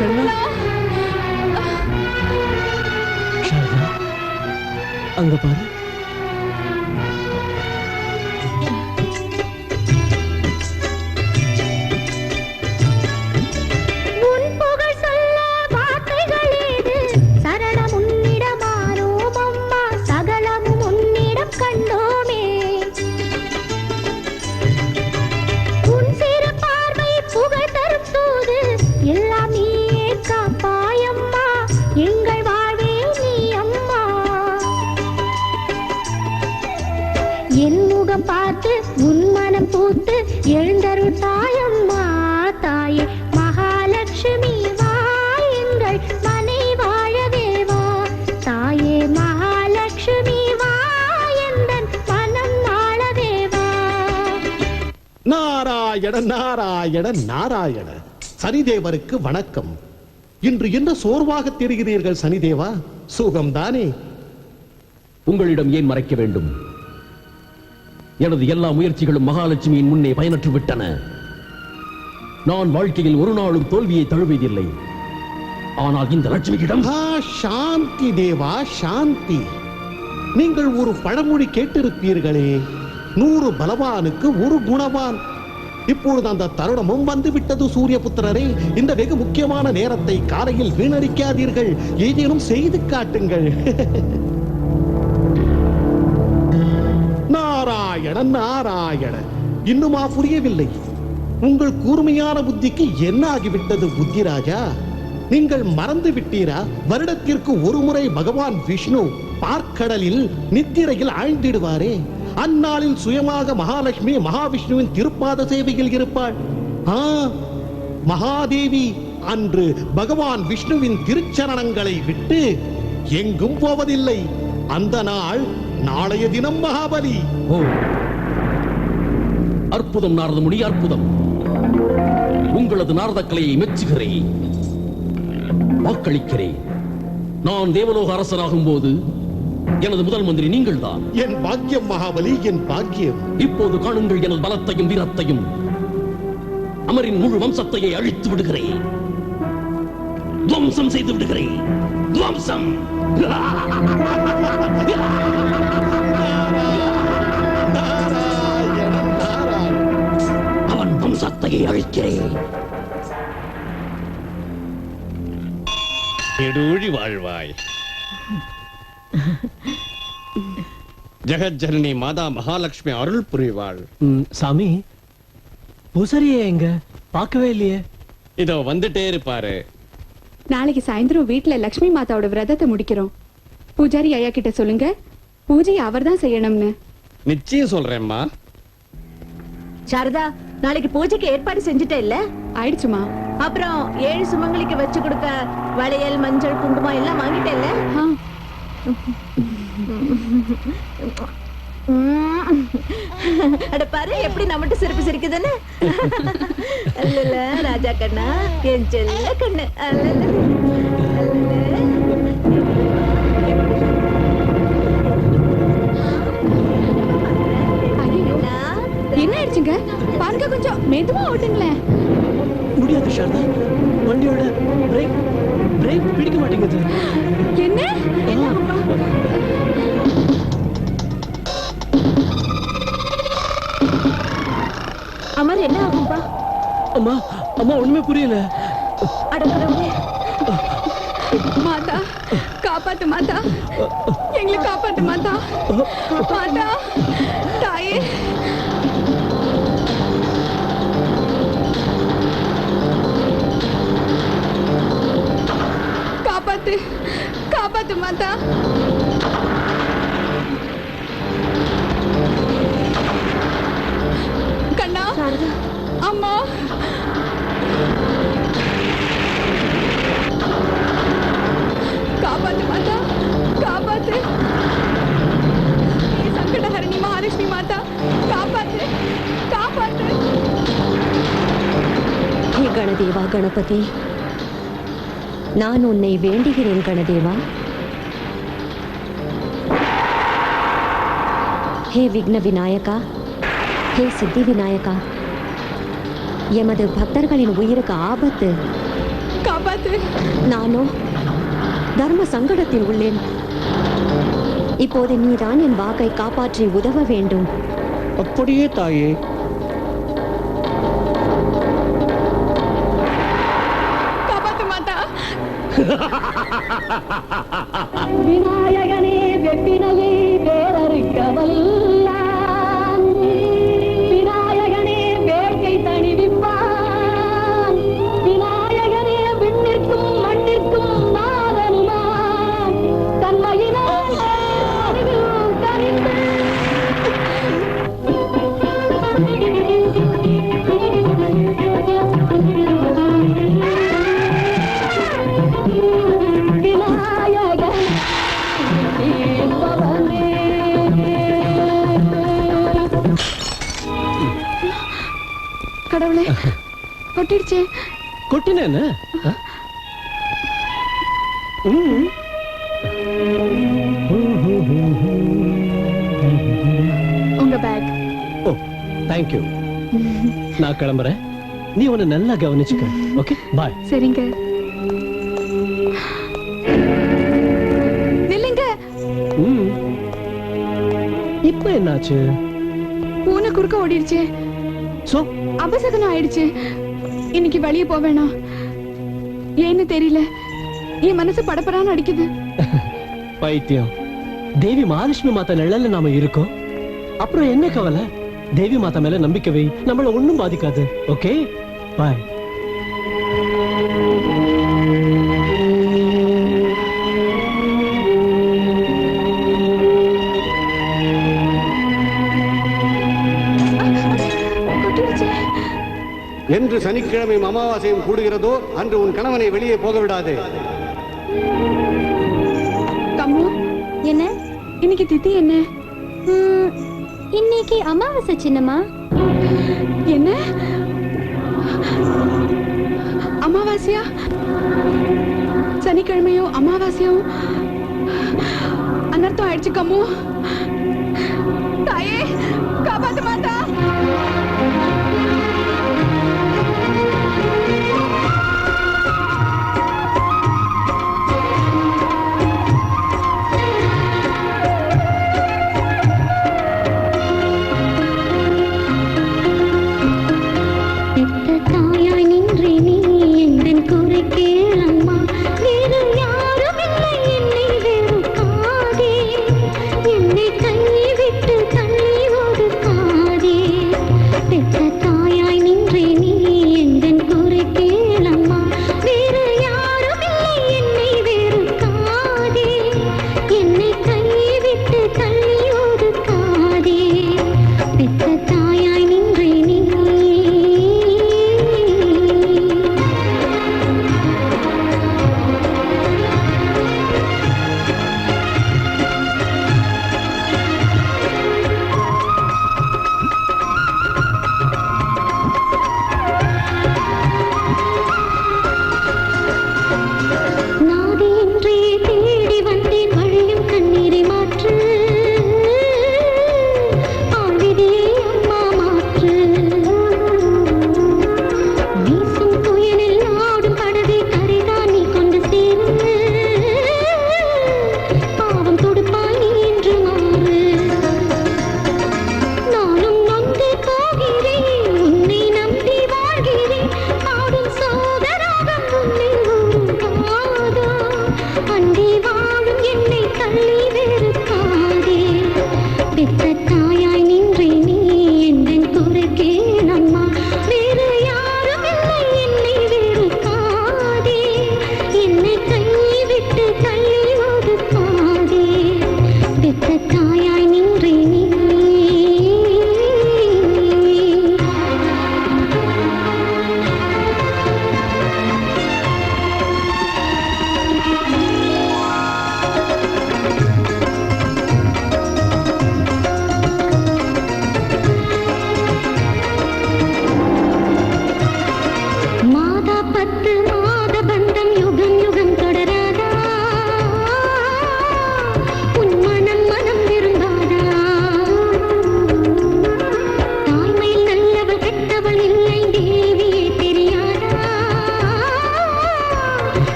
கண்ணா. சாரதா, அங்க பாரு. எல்லாம் நீயே காப்பாயம்மா, எங்கள் தாயம்மா தாயே மகாலட்சுமி வா எங்கள் மனை வாழவே வா தாயே மகாலட்சுமி வா எந்தன் மனம் நாளவே வா. நாராயண நாராயண நாராயண. சனிதேவருக்கு வணக்கம். இன்று என்ன சோர்வாக தெரிகிறீர்கள் சனிதேவா? சுகம்தானே? உங்களிடம் ஏன் மறைக்க வேண்டும்? எனது எல்லா முயற்சிகளும் மகாலட்சுமியின் முன்னே பயனற்று விட்டன. நான் வாழ்க்கையில் ஒரு நாளும் தோல்வியை தழுவியதில்லை. ஆனால் இந்த லட்சுமியிடம் சாந்தி தேவா சாந்தி. நீங்கள் ஒரு பழமொழி கேட்டிருப்பீர்களே, 100 பலவானுக்கு ஒரு குணவான். இப்பொழுது அந்த தருணமும் வந்து விட்டது சூரியபுத்திரரே. இந்த வெகு முக்கியமான நேரத்தை காலையில் வீணடிக்காதீர்கள். ஏதேனும் செய்து காட்டுங்கள். நாராயண நாராயண. இன்னுமா புரியவில்லை? உங்கள் கூர்மையான புத்திக்கு என்ன ஆகிவிட்டது புத்திராஜா? நீங்கள் மறந்து விட்டீரா? வருடத்திற்கு ஒரு முறை பகவான் விஷ்ணு பார்க்கடலில் நித்திரையில் ஆழ்ந்திடுவாரே. அந்நாளில் சுயமாக மகாலட்சுமி மகாவிஷ்ணுவின் திருப்பாத சேவையில் இருப்பாள். மகாதேவி அன்று பகவான் விஷ்ணுவின் திருச்சரணங்களை விட்டு எங்கும் போவதில்லை. அந்த நாள் நாளைய தினம் மகாபலி. அற்புதம் நாரத முனி, அற்புதம். உங்களது நாரத கலையை மெச்சுகிறேன், வாக்களிக்கிறேன். நான் தேவலோக அரசனாகும் போது எனது முதல் மந்திரி நீங்கள் தான். என் பாக்கியம் மகாபலி, என் பாக்கியம். இப்போது காணுங்கள் எனது பலத்தையும் வீரத்தையும். அமரின் முழு வம்சத்தையே அழித்து விடுகிறேன், துவம்சம் செய்து விடுகிறேன். துவம்சம். அவன் வம்சத்தையே அழிக்கிறேன். நெடூழி வாழ்வாய். ஜெகஜனனி மாதா மகாலட்சுமி அருள் புரிவாள். சாமி, பூசாரியே எங்க? பார்க்கவே இல்லையே. இதோ வந்துட்டே இருப்பாரு. நாளைக்கு சாயந்தரம் வீட்டுல லக்ஷ்மி மாதாவோட விரதத்தை முடிக்கிறோம். பூஜாரி ஐயா கிட்ட சொல்லுங்க, பூஜையை அவர்தான் செய்யணும்னு. நிச்சயம் சொல்றேம்மா. சாரதா, நாளைக்கு பூஜைக்கு ஏற்பாடு செஞ்சுட்டே இல்ல? ஆயிடுச்சுமா. அப்புறம் 7 சுமங்களுக்கு வச்சு கொடுக்க வளையல், மஞ்சள், குங்குமம் எல்லாம் வாங்கிட்டே இல்ல? அட பாரு எப்படி நம்மட்டு சிரிப்பு சிரிக்குதுன்னு. அல்லல ராஜா கண்ணா, என் செல்ல கண்ணு. என்ன ஆயிடுச்சுங்க? பாருங்க, கொஞ்சம் மெதுவா ஓட்டுங்களேன். முடியாது சாரதா, வண்டியோட பிரேக் பிடிக்க மாட்டேங்குது. என்ன? அமர், என்ன ஆகும்பா? அம்மா அம்மா, ஒண்ணுமே புரியல. மாதா, காப்பாத்து மாதா, எங்களை காப்பாத்து மாதா. மாதா தாயே, காப்பாத்து காப்பாத்து மாதா. கண்ணா, அம்மா, காப்பாத்து மாதா, காப்பாத்து. சங்கடஹரணி மகாலட்சுமி மாதா, காப்பாத்து காப்பாத்து. ஹே கணதேவா கணபதி, நான் உன்னை வேண்டுகிறேன் கணதேவா. ஹே விக்ன விநாயகா, ஹே சித்தி விநாயகா, எமது பக்தர்களின் உயிருக்கு ஆபத்து. காப்பாத்து. நானோ தர்ம சங்கடத்தில் உள்ளேன். இப்போது நீதான் என் வாக்கை காப்பாற்றி உதவ வேண்டும். அப்படியே தாயே. காப்பாத்து மாதா. விநாயகனே வெப்பினையை வேறறுக்க வல்லான், விநாயகனே வேட்கை தணிவிப்பான், விநாயகனே விண்ணிற்கும் மண்ணிற்கும் நாதனுமான், தன்மையினால் கனிந்து கொட்டாதே கொட்டிடுச்சே. கொட்டின என்ன? ம். உங்க பேக். ஓ தேங்க்யூ. நான் கிளம்புறேன். நீ உன்னை நல்லா கவனிச்சுக்க. Okay bye. சரிங்க. நில்லுங்க. இப்ப என்னாச்சு? பூனை குறுக்க ஓடிடுச்சு. சோ அபசகனம் ஆயிடுச்சு. இன்னைக்கு வெளியே போவேனா ஏன்னு தெரியல. என் மனசு படபடான்னு அடிக்குது. பைத்தியம். தேவி மகாலட்சுமி மாதா நிழல்ல நாம இருக்கோம். அப்புறம் என்ன கவலை? தேவி மாதா மேல நம்பிக்கை வை. நம்மள ஒண்ணும் பாதிக்காது. Okay bye. என்று சனிக்கிழமையும் அமாவாசையும் கூடுகிறதோ அன்று உன் கணவனை வெளியே போக விடாதே. கம்மு என்ன இன்னைக்கு திதி என்ன? இன்னைக்கு அமாவாசை சின்னம்மா. என்ன அமாவாசையா? சனிக்கிழமையும் அமாவாசையும் அனர்த்தம் ஆயிடுச்சு கம்மு. தாயே காப்பாத்து மாதா. தாயாய் நின்றே நீ எந்தன் குறை கேளம்மா. வேறு யாரும் இல்லை என்னை வெறுக்காதே. என்னை கை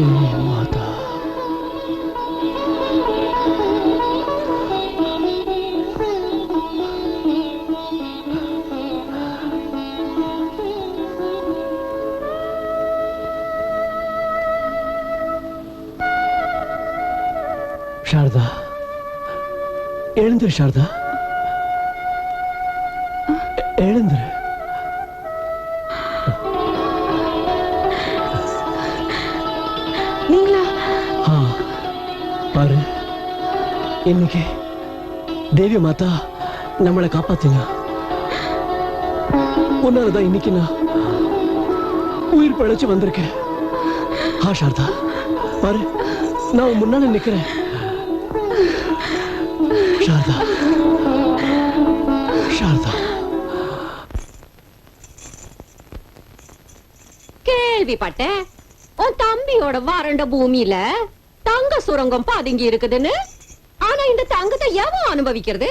மாதா. சாரதா, எழுந்துரு சாரதா, எழுந்துரு. நீங்களா? பாரு, இன்னைக்கு தேவி மாதா நம்மளை காப்பாத்தினா. உன்னாலதான் இன்னைக்கு நான் உயிர் பிழைச்சு வந்திருக்கேன். சாரதா, பாரு, நான் உன் முன்னால நிக்கிறேன். சாரதா, சாரதா. கேள்விப்பட்டேன் உன் தம்பியோட வறண்ட பூமியில தங்க சுரங்கம் பதுங்கி இருக்குதுன்னு. ஆனா இந்த தங்கத்தை எவன் அனுபவிக்கிறது?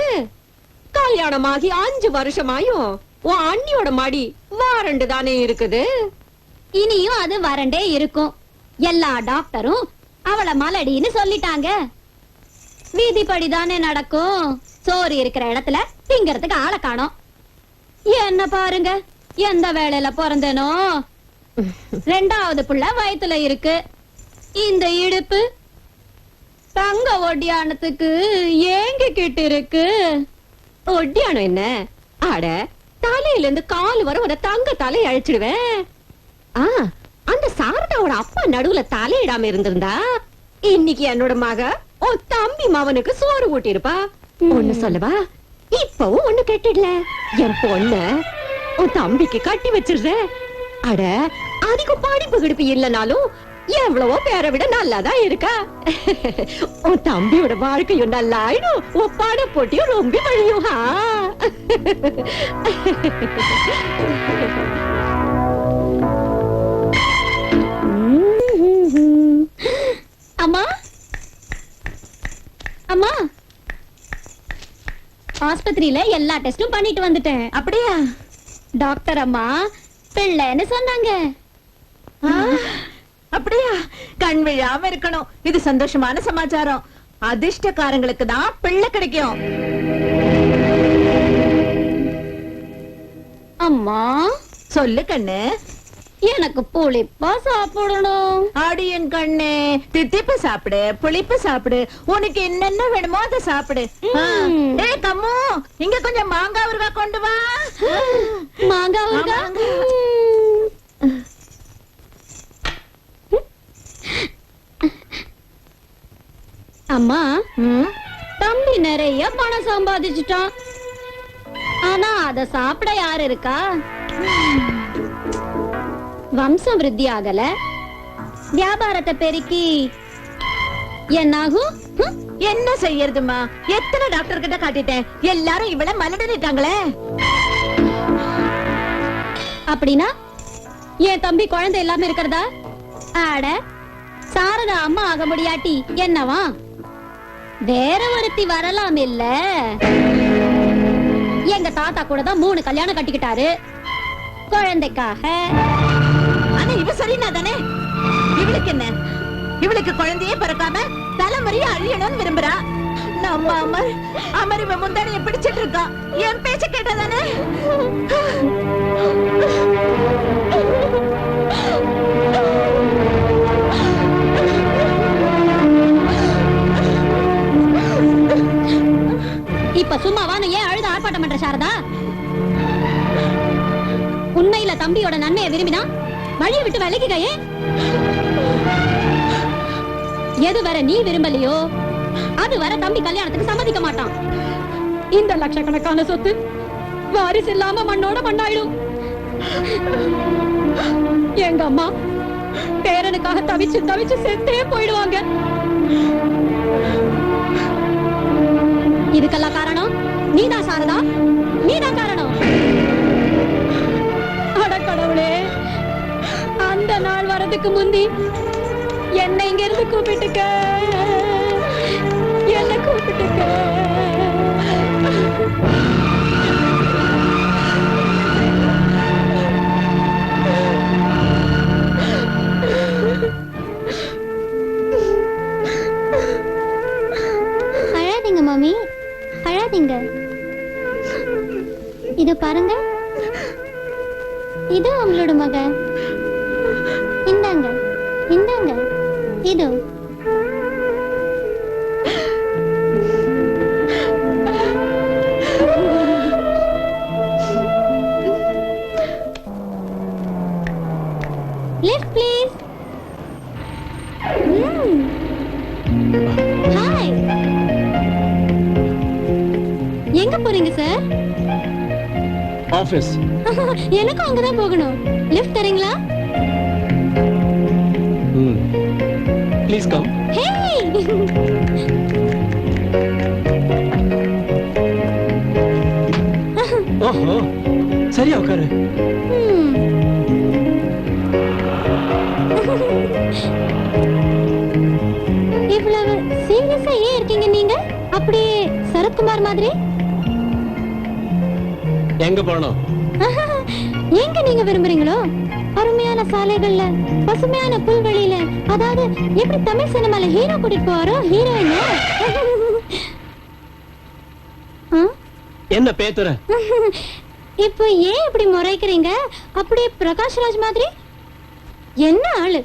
கல்யாணமாகி 5 வருஷமாயும் உன் அண்ணியோட மடி வறண்டு தானே இருக்குது. இனியும் அது வறண்டே இருக்கும். எல்லா டாக்டரும் அவளை மலடின்னு சொல்லிட்டாங்க. விதிப்படிதானே நடக்கும். சோறு இருக்கிற இடத்துல திங்கறதுக்கு ஆளை காணோம். என்ன பாருங்க, எந்த வேளையில பிறந்தேனோ 2வது புள்ள வயித்துல இருக்கு. இந்த இடுப்பு தங்க ஒட்டியானத்துக்கு ஏங்கிக்கிட்டு இருக்கு. ஒட்டியானம் என்ன? அட, தலையில இருந்து கால் வர ஒரு தங்க தலை அழிச்சிடுவேன். அந்த சாரதாவோட அப்பா நடுவுல தலையிடாம இருந்திருந்தா இன்னைக்கு என்னோட மக உன் தம்பி மவனுக்கு சோறு ஊட்டி இருப்பா. ஒண்ணு சொல்லவா, இப்பவும் ஒண்ணு கட்டிடல. என் பொண்ண உன் தம்பிக்கு கட்டி வச்சிருந்த. அட, அதிகம் படிப்பு கிடுப்பு இல்லனாலும் எவ்வளவோ பேரை விட நல்லாதான் இருக்கா. உன் தம்பியோட வாழ்க்கையும் நல்லா ஆயிடும். உன் பட போட்டியும் ரொம்ப வழியும். அம்மா, அம்மா, ஆஸ்பத்திரியில எல்லா டெஸ்டும் பண்ணிட்டு வந்துட்டேன். அப்படியா? டாக்டர் அம்மா பிள்ளைன்னு சொன்னாங்க. அப்படியா? கண் விழாம இருக்கணும். இது சந்தோஷமான சமாச்சாரம். அதிர்ஷ்டக்காரங்களுக்கு தான் பிள்ளை கிடைக்கும். அம்மா, சொல்லு கண்ணு. எனக்கு புளிப்பா சாப்பிடணும். ஆடியன் கண்ணு, தித்திப்பு சாப்பிடு, புளிப்பு சாப்பிடு. உனக்கு என்னென்ன வேணுமோ அதை சாப்பிடு. ஏய் கம்மு, இங்க கொஞ்சம் மாங்காய் ஊறுகாய் கொண்டு வா. மாங்காய் ஊறுகாய்? அம்மா, தம்பி நிறைய பணம் சம்பாதிச்சுட்டான். ஆனா அத சாப்பிட யாரு இருக்கா? வம்சம் விருத்தி ஆகல. வியாபாரத்தை பெருக்கி என்னாகும்? என்ன செய்யறதுமா? எத்தனை டாக்டர் கிட்ட காட்டிட்டேன். எல்லாரும் இவள மலடிட்டாங்களே. அப்படின்னா என் தம்பி குழந்தை இல்லாம இருக்கிறதா? ஆட, சாரதா அம்மா ஆக முடியாட்டி என்னவா? வேற ஒருத்தி வரலாம் இல்ல? எங்க தாத்தா கூட தான் 3 கல்யாணம் கட்டிக்கிட்டாரு குழந்தைக்காக. ஆனா இவ சரினா தானே? இவளுக்கு என்ன? இவளுக்கு குழந்தையே பிறக்காம தலைமுறையை அழியணும்னு விரும்புறா. நம்ம அமர் இவ முந்தானிய பிடிச்சிட்டு இருக்கா. என் பேச்ச கேட்டாதானே? இப்ப சும்மாவானு ஏன் அழுத ஆர்ப்பாட்டம் பண்ற சாரதா? உண்மையில தம்பியோட நன்மையை விரும்பினா வழியை விட்டு விலகிகையே. எது வர நீ விரும்பலையோ அது வர தம்பி கல்யாணத்துக்கு சம்மதிக்க மாட்டான். இந்த லட்சக்கணக்கான சொத்து வாரிசு இல்லாம மண்ணோட மண்ணாயிடும். எங்க அம்மா பேரனுக்காக தவிச்சு தவிச்சு செத்தே போயிடுவாங்க. இதுக்கெல்லாம் காரணம் நீதான் சாரதா, நீதான் காரணம். அடக்கடவுளே, அந்த நாள் வரதுக்கு முந்தி என்ன இங்க இருந்து கூப்பிட்டுக்க, என்ன கூப்பிட்டுக்க. மக. இந்தாங்க இந்தாங்க இது. Lift please. Hi. எங்க போறீங்க சார்? ஆபீஸ். எனக்கு அங்கதான் போகணும். லிஃப்ட் தரீங்களா? Please come. ஹே. ஓஹோ, சரியா உட்காரு. இவ்வளவு சீரியஸா ஏன் இருக்கீங்க நீங்க? அப்படியே சரத்குமார் மாதிரி. எங்க போறோம்? எங்க நீங்க விரும்புறீங்களோ அருமையான சாலைகள்ல, பசுமையான புல்வெளியில, அதாவது எப்படி தமிழ் சினிமால ஹீரோ கூட்டிட்டு போவாரோ ஹீரோயின். என்ன பேத்துற? இப்போ ஏன் இப்படி முறைக்கிறீங்க? அப்படியே பிரகாஷ்ராஜ் மாதிரி. என்ன ஆளு?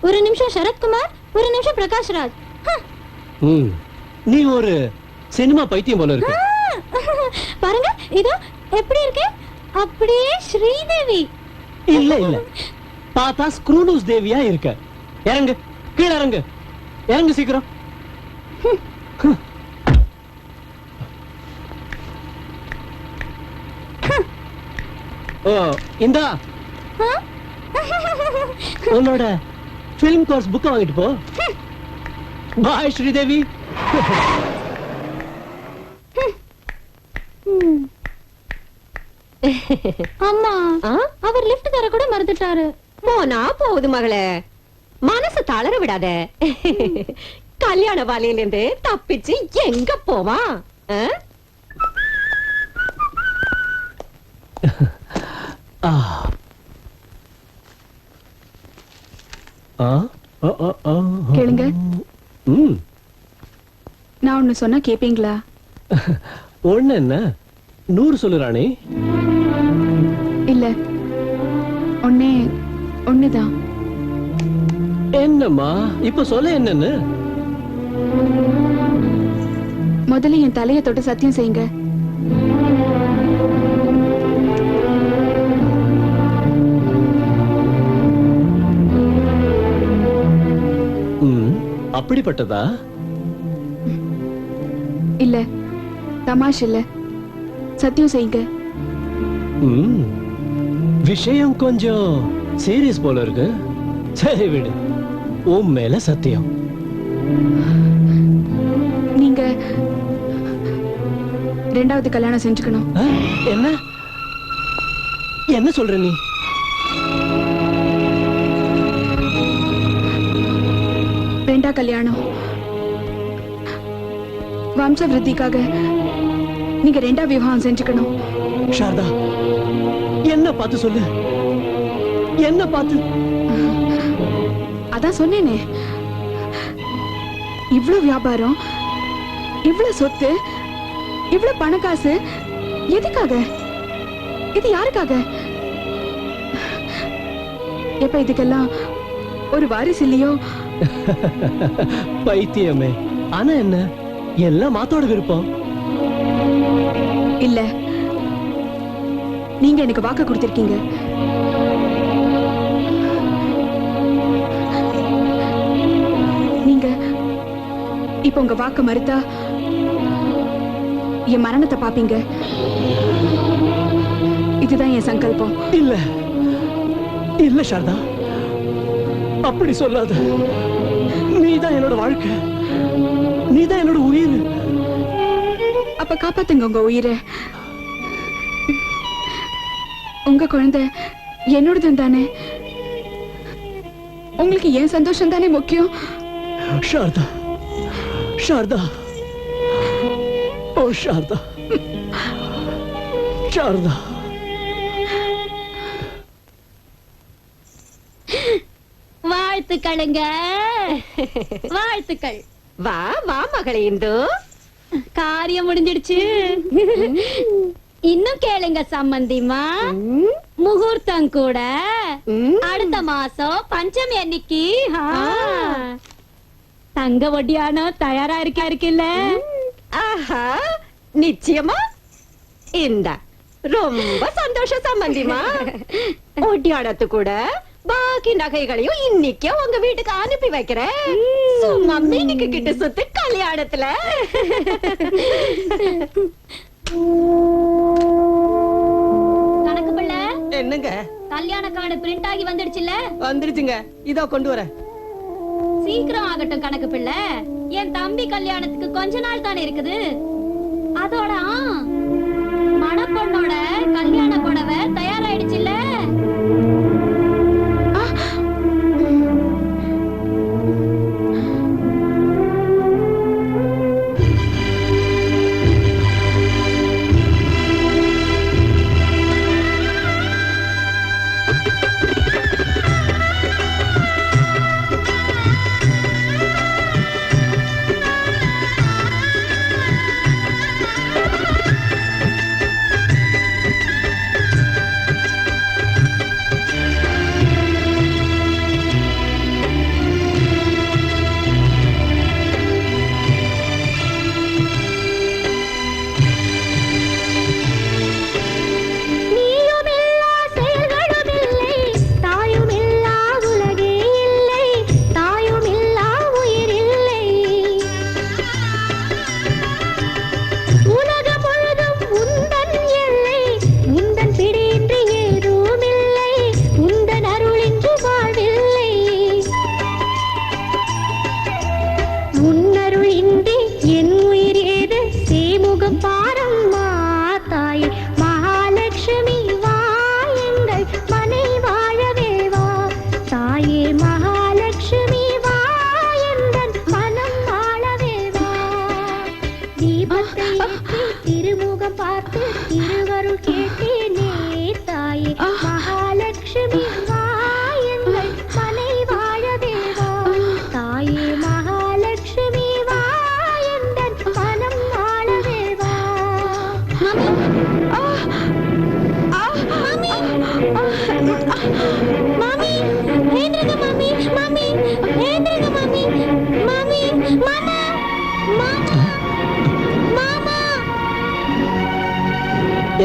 ஒரு நிமிஷம் சரத்குமார், ஒரு நிமிஷம் பிரகாஷ்ராஜ். நீ ஒரு சினிமா பைத்தியம் போல இருக்கு. பாருங்க இதோ எப்படி இருக்கு, அப்படியே ஸ்ரீதேவி. இல்ல இல்ல, பார்த்தா ஸ்க்ரூலூஸ் தேவியா இருக்க. இறங்கு, கீழ இறங்கு, இறங்கு சீக்கிரம். ஓ இந்தா உன்னோட ஃபிலிம் கோர்ஸ் புக்க வாங்கிட்டு போ. பாய் ஸ்ரீதேவி. அம்மா, அவர் லிஃப்ட் தர கூட மறந்துட்டாரு. போனா போகுது மகளே, மனசு தளர விடாத. கல்யாண வாலையில இருந்து தப்பிச்சு எங்க போவான்? கேளுங்க. நான் ஒண்ணு சொன்னா கேப்பீங்களா? ஒண்ணு என்ன, 100 சொல்லு ராணி. இல்ல, ஒண்ணுதான். என்னம்மா இப்ப சொல்ல என்னன்னு? முதல்ல என் தலையை தொட்டு சத்தியம் செய்யுங்க. அப்படிப்பட்டதா? இல்ல, தமாஷ் இல்ல, சத்தியம் செய்யுங்க. விஷயம் கொஞ்சம் சீரியஸ் போல இருக்கு. சரி விடு, உன் மேல சத்தியம். நீங்க 2வது கல்யாணம் செஞ்சுக்கணும். என்ன என்ன சொல்ற நீ? ரெண்டா கல்யாணம் வம்ச விருத்திக்காக நீங்க 2ஆம் விவாகம் செஞ்சுக்கணும். சாரதா, என்ன பார்த்து சொல்லு, என்ன பார்த்து? அதான் சொன்னேனே, இவ்ளோ வியாபாரம், இவ்ளோ சொத்து, இவ்ளோ பணக்காசு எதுக்காக? இது யாருக்காக? எப்ப இதுக்கெல்லாம் ஒரு வாரிசு இல்லையோ? பைத்தியமே. ஆனா என்ன, எல்லாம் மாத்தோட விருப்பம். இல்ல, நீங்க எனக்கு வாக்கு கொடுத்திருக்கீங்க. நீங்க இப்ப உங்க வாக்கு மறுத்தா என் மரணத்தை பாப்பீங்க. இதுதான் என் சங்கல்பம். இல்ல இல்ல சாரதா, அப்படி சொல்லாத. நீதான் என்னோட வாழ்க்கை, நீதான் என்னோட உயிர். அப்ப காப்பாத்துங்க உங்க உயிரை. உங்க குழந்தை என்னோடதும் தானே. உங்களுக்கு ஏன் சந்தோஷம் தானே முக்கியம். சாரதா, சாரதா, ஓ சாரதா, சாரதா. வாழ்த்துக்களுங்க, வாழ்த்துக்கள். வா வா மகளே, இந்து காரியம் முடிஞ்சிடுச்சு. இன்னும் கேளுங்க சம்பந்திமா, முகூர்த்தம் கூட அடுத்த மாசம் பஞ்சமி அன்னைக்கு தங்க ஒட்டியானம் தயாரா இருக்குல்ல? ஆஹா, நிச்சயமா. இந்த ரொம்ப சந்தோஷம் சம்பந்திமா. ஒட்டியானத்து கூட பாக்கி நகைகளையும் இன்னைக்கே உங்க வீட்டுக்கு அனுப்பி வைக்கிறேன். சும்மா மீனுக்கு கிட்ட சுத்து கல்யாணத்துல. கணக்கு பிள்ளை, என்னங்க? கல்யாண கார்டு பிரிண்ட் ஆகி வந்துடுச்சுல்ல? வந்துருச்சுங்க, இதோ கொண்டு வரேன். சீக்கிரம் ஆகட்டும் கணக்கு பிள்ளை. என் தம்பி கல்யாணத்துக்கு கொஞ்ச நாள் தானே இருக்குது. அதோட மணப்பொண்ணோட கல்யாண புடவை தயாராயிடுச்சுல்ல?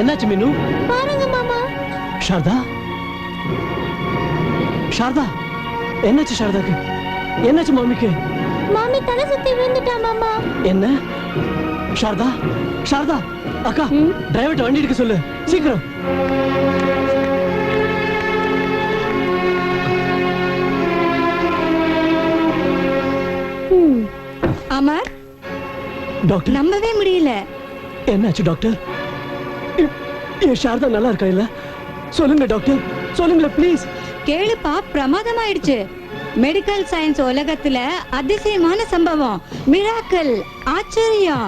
என்னாச்சு மீனு? பாருங்க மாமா. சாரதா, சாரதா, என்னாச்சு சாரதாக்கு? என்னாச்சு மாமிக்கு? மாமி தலை சுத்தி விழுந்துட்டா மாமா. என்ன? சாரதா, சாரதா, அக்கா, டிரைவர்ட்ட வண்டி எடுக்க சொல்லு சீக்கிரம். அமர், டாக்டர், நம்பவே முடியல. என்னாச்சு டாக்டர்? என் சாரதா நல்லா இருக்கா இல்ல? சொல்லுங்க டாக்டர், சொல்லுங்களேன் ப்ளீஸ். கேளுப்பா, பிரமாதமாயிடுச்சு. மெடிக்கல் சயின்ஸ் உலகத்துல அதிசயமான சம்பவம், மிராக்கல், ஆச்சரியம்.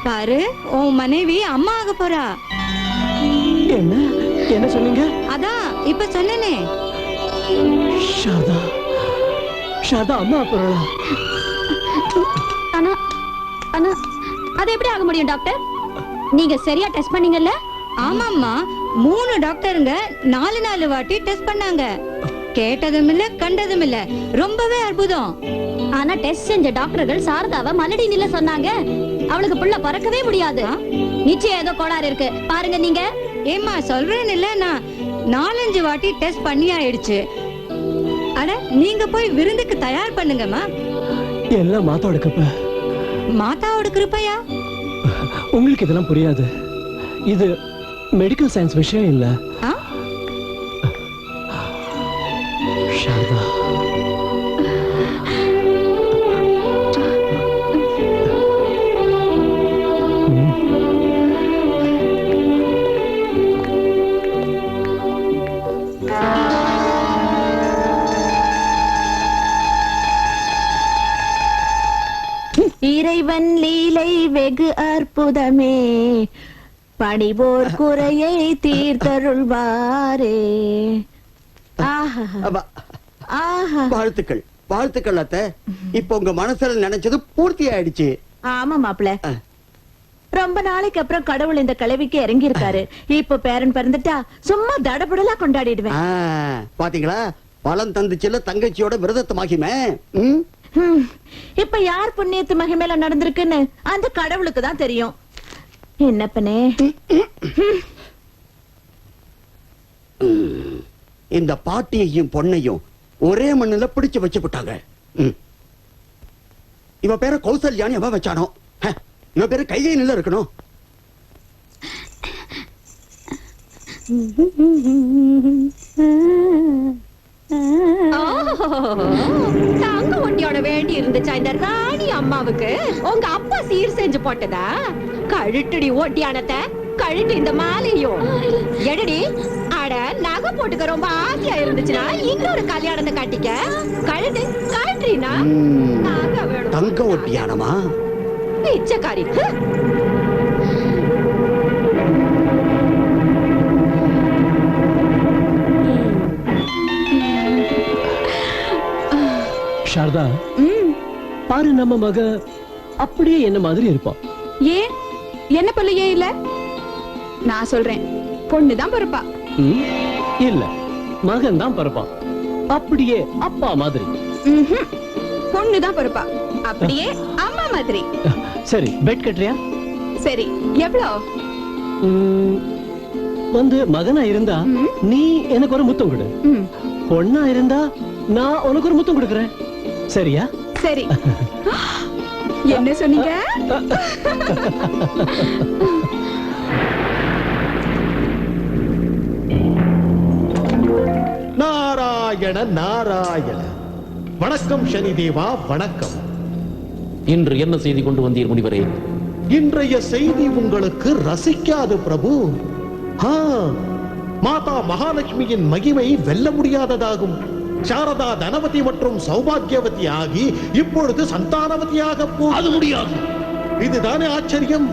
பாரு, உன் மனைவி அம்மா ஆக போறா. என்ன என்ன சொன்னீங்க? அதான் இப்ப சொன்னேனே. சாரதா, சாரதா அம்மா போறா. ஆனா ஆனா அது எப்படி ஆக முடியும் டாக்டர்? நீங்க சரியா டெஸ்ட் பண்ணீங்கல்ல? ஆமாம்மா, 3 டாக்டருங்க 4 வாட்டி டெஸ்ட் பண்ணாங்க. கேட்டதும் இல்ல, கண்டதும் இல்ல. ரொம்பவே அற்புதம். ஆனா டெஸ்ட் செஞ்ச டாக்டர்கள் சாரதாவை மலடி நில சொன்னாங்க. அவளுக்கு புள்ள பறக்கவே முடியாது. நிச்சயம் ஏதோ கோளாறு இருக்கு பாருங்க நீங்க. ஏம்மா, சொல்றேன் இல்ல, நான் 4-5 வாட்டி டெஸ்ட் பண்ணி ஆயிடுச்சு. அட, நீங்க போய் விருந்துக்கு தயார் பண்ணுங்கம்மா. எல்லாம் மாத்தாவோட கிருபை. மாதாவோட கிருபையா? உங்களுக்கு இதெல்லாம் புரியாது. இது மெடிக்கல் சயின்ஸ் விஷயம் இல்ல. சாரதா, இறைவன் லீலை வெகு அற்புதமே, பணிவோர் குறையை தீர்த்தருள்வாரே. வாழ்த்துக்கள், வாழ்த்துக்கள் அத்தை. இப்ப உங்க மனசுல நினைச்சது பூர்த்தி ஆயிடுச்சு. ஆமா மாப்பிள்ள, ரொம்ப நாளைக்கு அப்புறம் கடவுள் இந்த கிழவிக்கு இறங்கி இருக்காரு. இப்ப பேரன் பிறந்துட்டா சும்மா தடபுடலா கொண்டாடிடுவேன். பாத்தீங்களா, பழம் தந்துச்சுல தங்கச்சியோட விரதத்து மகிமை. இப்ப யார் புண்ணியத்து மகிமையில நடந்திருக்குன்னு அந்த கடவுளுக்கு தான் தெரியும். என்னப்பனே, இந்த பாட்டியையும் பொண்ணையும் ஒரே மண்ணுல பிடிச்சு வச்சு விட்டாங்க. இவ பேர கௌசல்யான்னு எவ வச்சானோ, இவ பேரு கைகையில இருக்கணும். தங்க ஒட்டியோட வேண்டி இருந்துச்சா இந்த ராணி அம்மாவுக்கு? உங்க அப்பா சீர் செஞ்சு போட்டதா? கழுட்டுடி ஓட்டியானத்தை, கழுட்டு இந்த மாலையும் எடுடி. அட, நகை போட்டுக்க ரொம்ப ஆசையா இருந்துச்சுன்னா இன்னொரு கல்யாணத்தை கட்டிக்க. கழுட்டு கழட்டுறீனா? தங்க ஒட்டியானமா? பிச்சைக்காரி. சாரதா, பாரு, நம்ம மக அப்படியே என்ன மாதிரி இருப்பான். ஏன் என்ன பொண்ணு ஏன் இல்ல? நான் சொல்றேன், பொண்ணுதான் பிறப்பா. இல்ல, மகன் தான் பிறப்பான். அப்படியே அப்பா மாதிரி. பொண்ணுதான் பிறப்பா, அப்படியே அம்மா மாதிரி. சரி, பெட் கட்டுறியா? சரி, எவ்வளோ? வந்து மகனா இருந்தா நீ எனக்கு ஒரு முத்தம் கொடு, பொண்ணா இருந்தா நான் உனக்கு ஒரு முத்தம் கொடுக்கறேன். சரியா? சரி. என்ன சொன்னீங்க? நாராயண நாராயண. வணக்கம் சனி தேவா, வணக்கம். இன்று என்ன செய்தி கொண்டு வந்தீர் முனிவரே? இன்றைய செய்தி உங்களுக்கு ரசிக்காது பிரபு. மாதா மகாலட்சுமியின் மகிமை வெல்ல முடியாததாகும். சாரதா தனவதி மற்றும் சௌபாகியவதி ஆகி இப்பொழுது சந்தானவதியாக அது முடியாது. இதுதானே ஆச்சரியம்.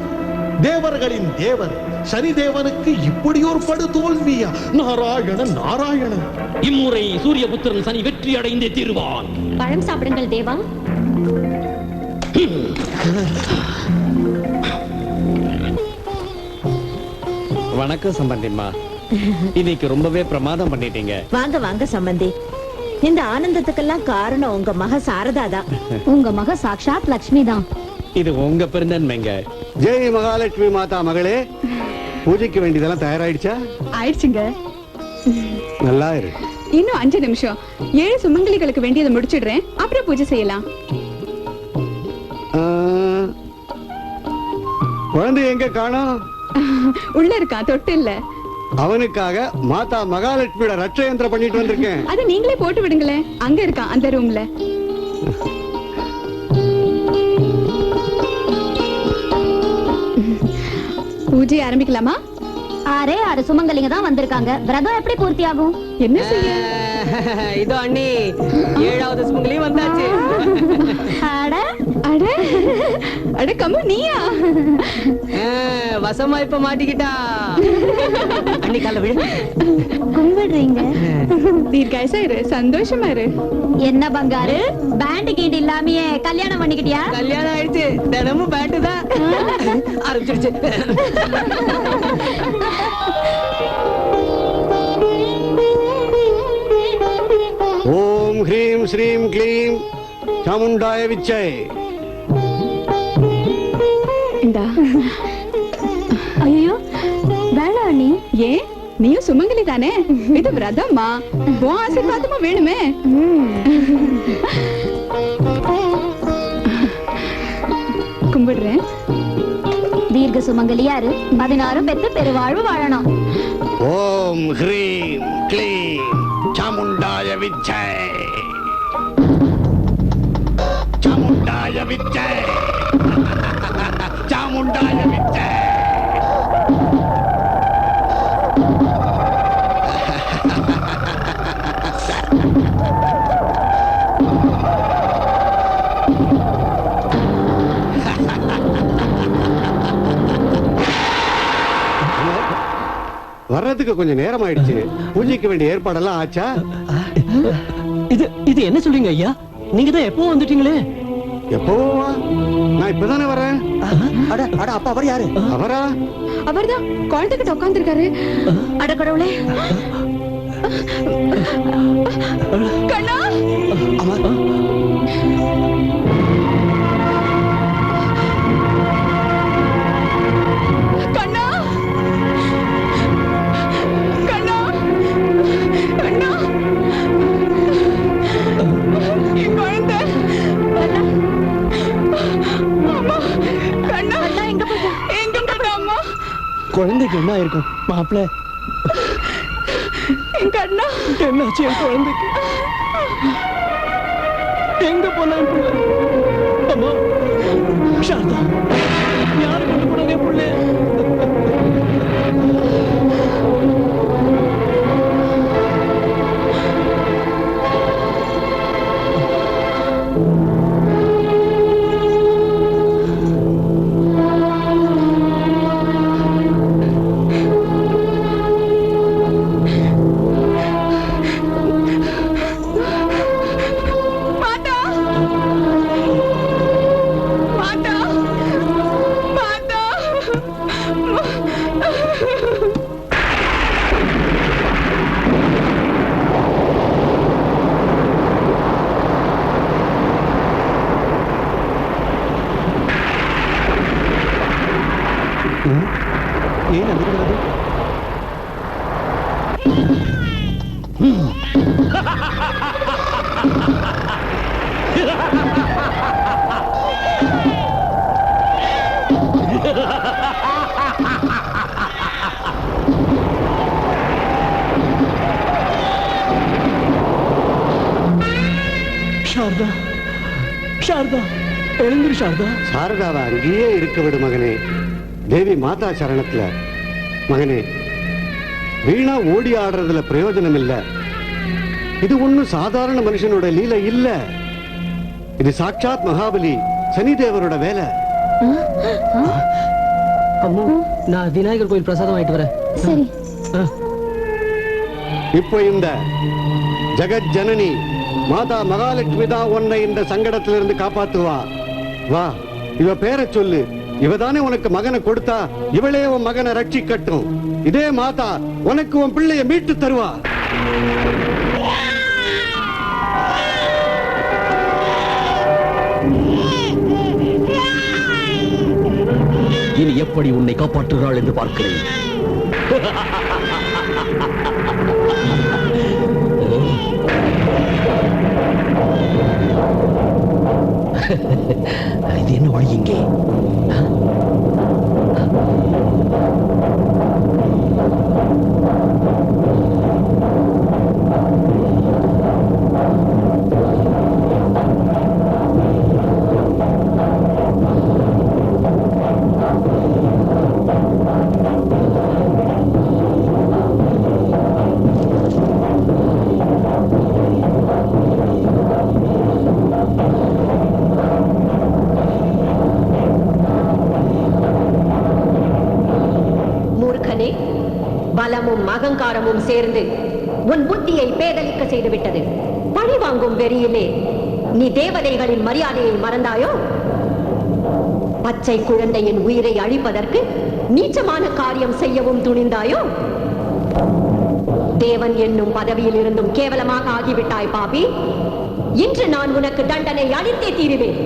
தேவர்களின் தேவர் சனிதேவனுக்கு இப்படி ஒரு படு தோல்வியா? நாராயணன் நாராயணன். இம்முறை சூரியபுத்திரன் சனி வெற்றி அடைந்தே தீருவான். பழம் சாப்பிடுங்கள் தேவா. வணக்கம் சம்பந்திம்மா. இன்னைக்கு ரொம்பவே பிரமாதம் பண்ணிட்டீங்க. வாங்க வாங்க சம்பந்தி. இந்த ஆனந்தத்துக்கெல்லாம் காரணம் உங்க மக சாரதா தான். உங்க மக சாக்ஷாத் லட்சுமி தான். இது உங்க பெருந்தன்மைங்க. ஜெய் மகாலட்சுமி மாதா மகளே, பூஜைக்கு வேண்டியதெல்லாம் தயாராயிடுச்சா? ஆயிடுச்சுங்க. நல்லா இரு. இன்னும் 5 நிமிஷம். 7 சுமங்கலிகளுக்கு வேண்டியதை முடிச்சிடுறேன், அப்புறம் பூஜை செய்யலாம். குழந்தை எங்க காணோம்? உள்ள இருக்கா, தொட்டு இல்ல. அவனுக்காக மாதா மகாலட்சுமியோட ரட்ச யந்திரம் பண்ணிட்டு வந்திருக்கேன். அது நீங்களே போட்டு விடுங்களேன். அங்க இருக்கான், அந்த ரூம்ல. பூஜை ஆரம்பிக்கலாமா? 6 சுமங்கலிங்க தான் வந்திருக்காங்க. விரதம் எப்படி பூர்த்தி ஆகும்? என்ன செய்ய? இதோ அண்ணி, 7வது சுமங்கலி வந்தாச்சு. அட அட அட, கம்மு நீயா? வசமா இப்ப மாட்டிக்கிட்டா. அண்ணி கால விடு. கும்பிடுறீங்க. தீர்க்காயசா இரு, சந்தோஷமா இரு. என்ன பங்காரு, பேண்ட் கீண்டு இல்லாமயே கல்யாணம் பண்ணிக்கிட்டியா? கல்யாணம் ஆயிடுச்சு, தினமும் பேண்ட் தான். ஆரம்பிச்சிருச்சு. ஓம் ஹ்ரீம் ஸ்ரீம் க்ளீம் சாமுண்டாய விச்சை. இந்தா. ஐயோ வேணாம் அண்ணி. ஏன், நீயும் சுமங்கலி தானே? இது விரதம்மா, உன் ஆசீர்வாதமும் வேணுமே. கும்பிடுறேன். தீர்க்க சுமங்கலியாரு 16 பெத்து பெருவாழ்வு வாழணும். ஓம் ஹ்ரீம் க்ளீம் சாமுண்டாய விச்சை. சாமுண்டாய விச்சை. சாமுண்டாய விச்சை. வர்றதுக்கு கொஞ்சம் நேரம் ஆயிடுச்சு. பூஜைக்கு வேண்டிய ஏற்பாடெல்லாம் ஆச்சா? இது என்ன சொல்றீங்க ஐயா? நீங்க தான் எப்போ வந்துட்டீங்களே? எப்போ நான் இப்பதானே வரேன். அட அட அப்பா அவர் யாரு? அவரா? அவர்தான் குழந்தைகிட்ட உட்கார்ந்துருக்காரு. அட கடவுளே. கண்ணா கண்ணா கண்ணா கண்ணா என் குழந்தை. அம்மா கண்ணா எங்க போட்ட? எங்க போட்ட அம்மா? குழந்தைக்கு என்ன இருக்கும் மாப்பிள்ள? என் கண்ணா என்னாச்சு என் குழந்தைக்கு? எங்க போன என் புள்ள? அம்மா சாரதா, யாரு கொண்டு போனாங்க என் புள்ள? ஏன் அதிர்கிறது? சாரதா, சாரதா, எழுந்திரு சாரதா. சாரதாவை அங்கேயே இருக்க விடு மகனே. தேவி மாதா சரணத்துல. மகனே, வீணா ஓடி ஆடுறதுல பிரயோஜனம் இல்ல. இது ஒண்ணும் சாதாரண மனுஷனோட லீலை இல்ல. இது சாட்சாத் மகாபலி சனிதேவரோட வேலை. அம்மு, நான் விநாயகர் கோயில் பிரசாதம் ஆயிட்டு வரேன். சரி. இப்போ இந்த ஜெகத் ஜனனி மாதா மகாலட்சுமி தான் உன்னை இந்த சங்கடத்திலிருந்து காப்பாத்துவா. வா, இவ பேரை சொல்லு. இவதானே உனக்கு மகனை கொடுத்தா, இவளே உன் மகனை ரட்சிக்கட்டும். இதே மாதா உனக்கு உன் பிள்ளைய மீட்டு தருவா. இனி எப்படி உன்னை காப்பாற்றுகிறாள் என்று பார்க்கிறேன். இது என்ன வழி இங்கே? பலமும் அகங்காரமும் சேர்ந்து உன் புத்தியை பேதலிக்க செய்துவிட்டது. பழி வாங்கும் வெறியிலே நீ தேவதைகளின் மரியாதையை மறந்தாயோ? பச்சை குழந்தையின் உயிரை அழிப்பதற்கு நீச்சமான காரியம் செய்யவும் துணிந்தாயோ? தேவன் என்னும் பதவியில் இருந்தும் கேவலமாக ஆகிவிட்டாய் பாபி. இன்று நான் உனக்கு தண்டனை அளித்தே தீருவேன்.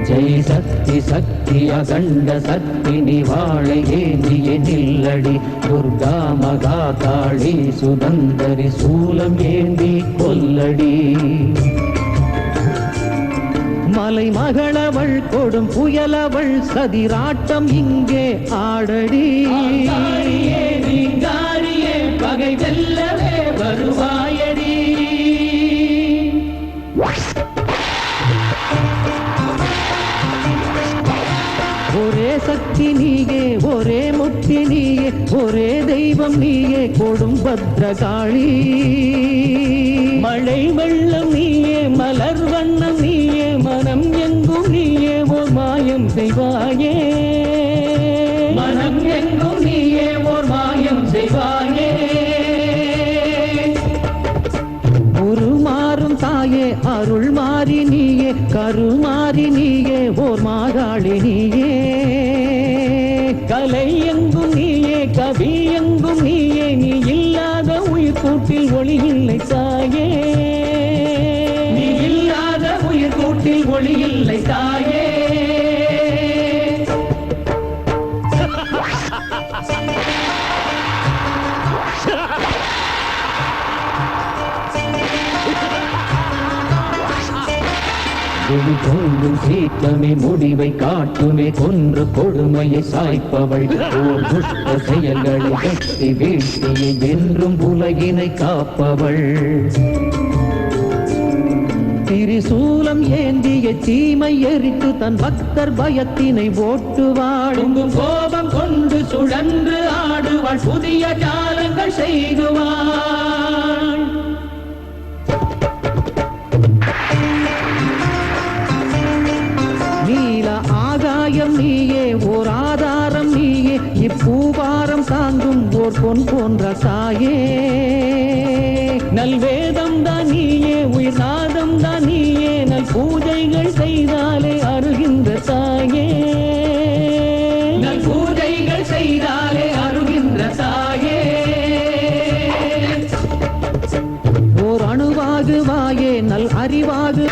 ஜெய் சக்தி சக்தி அகண்ட சக்தி நிவாளை ஏந்திய நில்லடி துர்கா மகா காளி சுதந்தரி சூலம் ஏந்தி கொல்லடி. மலை மகளவள் கொடும் புயலவள் சதிராட்டம் இங்கே ஆடடி. பகை வெல்லவே வருவாயடி. ஒரே சக்தி நீயே, ஒரே முக்தி நீயே, ஒரே தெய்வம் நீயே, கொடும் பத்ரகாளி. மழை வெள்ளம் நீயே, மலர் வண்ணம் நீயே, மனம் எங்கும் நீயே, ஒரு ஓர் மாயம் செய்வாயே, மனம் எங்கும் நீயே ஓர் மாயம் செய்வாயே. உருமாறும் தாயே அருள் மாறி நீயே, கருமாறி நீயே ஓர் மாகாளி நீயே. கலை எங்கும் நீயே, கவி எங்கும் நீயே, நீ இல்லாத உயிர் கூட்டில் ஒளி இல்லை தாயே, நீ இல்லாத உயிர் கூட்டில் ஒளி இல்லை தாயே. தோன்றும் சீற்றமே முடிவை காட்டுமே, கொன்று கொடுமையை சாய்ப்பவள் ஓர் துஷ்ட செயல்களை கட்டி வீழ்த்தியை வென்றும் உலகினை காப்பவள். திரிசூலம் ஏந்திய தீமை எரித்து தன் பக்தர் பயத்தினை ஓட்டுவாள். கோபம் கொண்டு சுழன்று ஆடுவாள், புதிய ஜாலங்கள் செய்குவாள். நீல ஆகாயம் நீயே ஓர் ஆதாரம் நீயே, இப்பூபாரம் தாங்கும் ஓர் பொன் போன்ற தாயே. நல்வேதம் தான் நீயே, உயிர் நாதம் தான் நீயே, நல் பூஜைகள் செய்தாலே அருகின்ற தாயே, நல் பூஜைகள் செய்தாலே அருகின்ற தாயே. ஓர் அணுவாகு வாயே, நல் அறிவாகு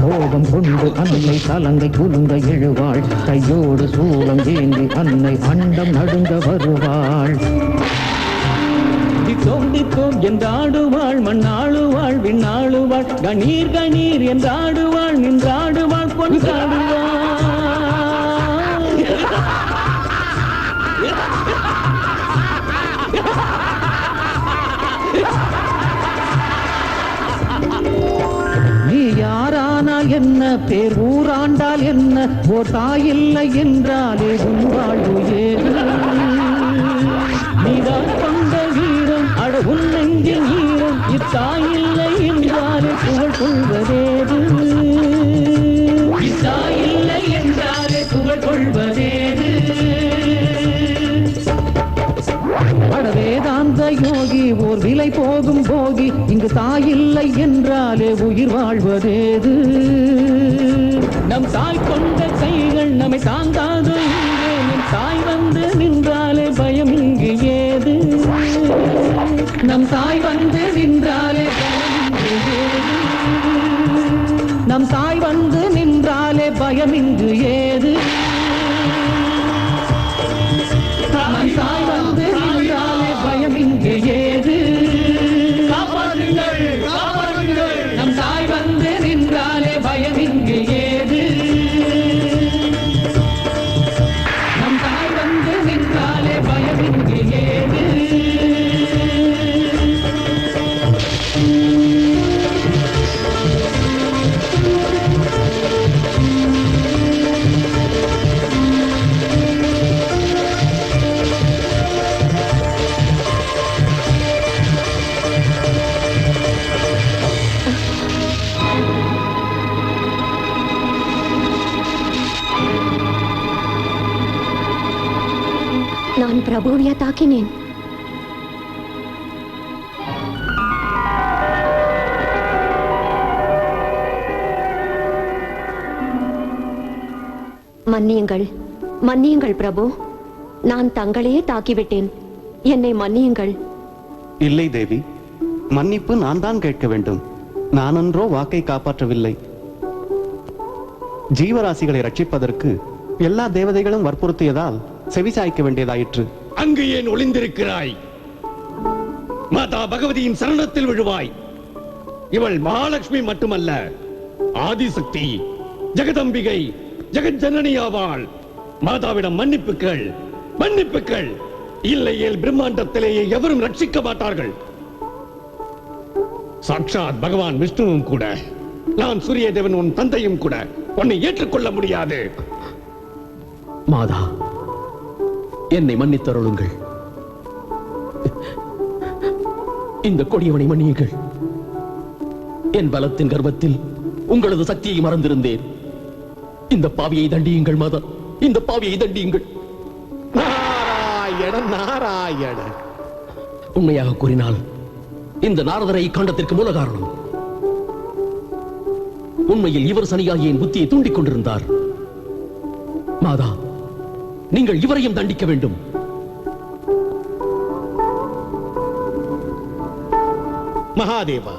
கோபம் கொண்டு அன்னை தலங்கை குலுங்க எழுவாள், கையோடு சூலம் ஏந்தி அன்னை அண்டம் நடுங்க வருவாள். தித்தோம் தித்தோம் என்றாடுவாள், மண்ணாளுவாள் விண்ணாளுவாள், கணீர் கணீர் என்றாடுவாள், நின்றாடுவாள் கொண்டாடுவாள். நீ யாரானால் என்ன, பேர் ஊராண்டால் என்ன, ஓர் தாயில்லை என்றாலே உன் வாழ்வு ஏது. நீதான் கொண்ட வீரம் அட உன் நெஞ்சின் ஈரம், இத்தாயில்லை என்றாலே புகழ் கொள்வதேது, இத்தாயில்லை என்றாலே புகழ் கொள்வதேது. வேதாந்த யோகி ஓர் விலை போகும் போகி, இங்கு தாயில்லை என்றாலே உயிர் வாழ்வதேது. நம் தாய் கொண்ட கைகள் நம்மை தாங்காது இங்கே, நம் தாய் வந்து நின்றாலே பயம் இங்கு ஏது. நம் தாய் வந்து நின்றாலே பயம் இங்கு ஏது, நம் தாய் வந்து நின்றாலே பயம் இங்கு ஏது. நம் தாய் வந்து நின்றாலே பயம் இங்கு ஏது. காப்பாற்றுங்கள் காப்பாற்றுங்கள், நம் தாய் வந்து நின்றாலே பயம் இங்கு ஏது. நம் தாய் வந்து நின்றாலே பயம் இங்கு ஏது. நான் பிரபுவியா தாக்கினேன். மன்னியுங்கள் மன்னியுங்கள் பிரபு, நான் தங்களையே தாக்கிவிட்டேன், என்னை மன்னியுங்கள். இல்லை தேவி, மன்னிப்பு நான் தான் கேட்க வேண்டும். நானன்றோ வாக்கை காப்பாற்றவில்லை. ஜீவராசிகளை ரட்சிப்பதற்கு எல்லா தேவதைகளும் வற்புறுத்தியதால் செவிசாய்க்க வேண்டியதாயிற்று. அங்கு ஏன் ஒளிந்திருக்கிறாய்? மாதா பகவதியின் சரணத்தில் விழுவாய். இவள் மகாலட்சுமி மட்டுமல்ல, ஆதிசக்தி, ஜெகதம்பிகை, ஜெகஜனனி ஆவாள். மாதாவிடம் மன்னிப்புக்கள், மன்னிப்புக்கள். இல்லையேல் பிரம்மாண்டத்திலேயே எவரும் ரட்சிக்க மாட்டார்கள். சாட்சாத் பகவான் விஷ்ணுவும் கூட, நான் சூரிய தேவன் உன் தந்தையும் கூட உன்னை ஏற்றுக்கொள்ள முடியாது. மாதா, என்னை மன்னித்தருளுங்கள். இந்த கொடியவனை மன்னியுங்கள். என் பலத்தின் கர்வத்தில் உங்களது சக்தியை மறந்திருந்தேன். இந்த பாவியை தண்டியுங்கள் மாதா, இந்த பாவியை தண்டியுங்கள். நாராயண நாராயண. உண்மையாக கூறினால் இந்த நாரதரை காண்டத்திற்கு மூல காரணம். உண்மையில் இவர் சனியாகிய என் புத்தியை தூண்டிக் கொண்டிருந்தார். மாதா, நீங்கள் இவரையும் தண்டிக்க வேண்டும். மகாதேவா,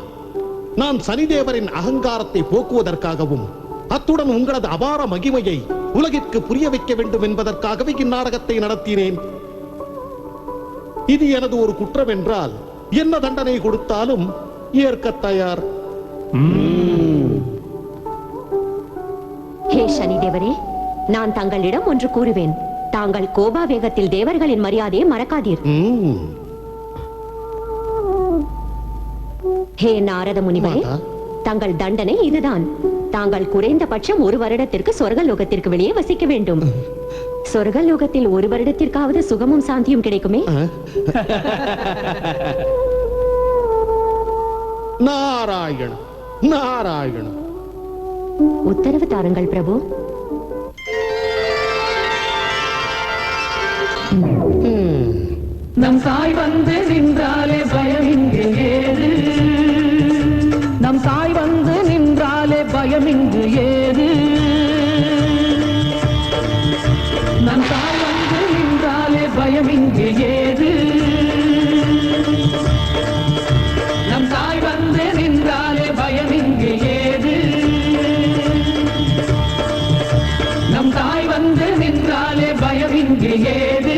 நான் சனிதேவரின் அகங்காரத்தை போக்குவதற்காகவும் அத்துடன் உங்களது அபார மகிமையை உலகிற்கு புரிய வைக்க வேண்டும் என்பதற்காகவே இந்நாடகத்தை நடத்தினேன். இது எனது ஒரு குற்றம் என்றால் என்ன தண்டனை கொடுத்தாலும் ஏற்க தயார். ஹே சனிதேவரே, நான் தங்களிடம் ஒன்று கூறுவேன். தாங்கள் கோபாவேகத்தில் தேவர்களின் மரியாதையை மறக்காதீர். ஹே நாரத முனிவரே, தங்கள் தண்டனை இதுதான். தாங்கள் குறைந்தபட்சம் 1 வருடத்திற்கு சொர்க்கலோகத்திற்கு வெளியே வசிக்க வேண்டும். சொர்க்கலோகத்தில் 1 வருடத்திற்காவது சுகமும் சாந்தியும் கிடைக்குமே. நாராயண நாராயண. உத்தரவு தாருங்கள் பிரபு. நம் தாய் வந்து நின்றாலே பயம் இங்கு ஏது. நம் தாய் வந்து நின்றாலே பயம் இங்கு ஏது. நம் தாய் வந்து நின்றாலே பயம் இங்கு ஏது. நம் தாய் வந்து நின்றாலே பயம் இங்கு ஏது. நம் தாய் வந்து நின்றாலே பயம் இங்கு ஏது.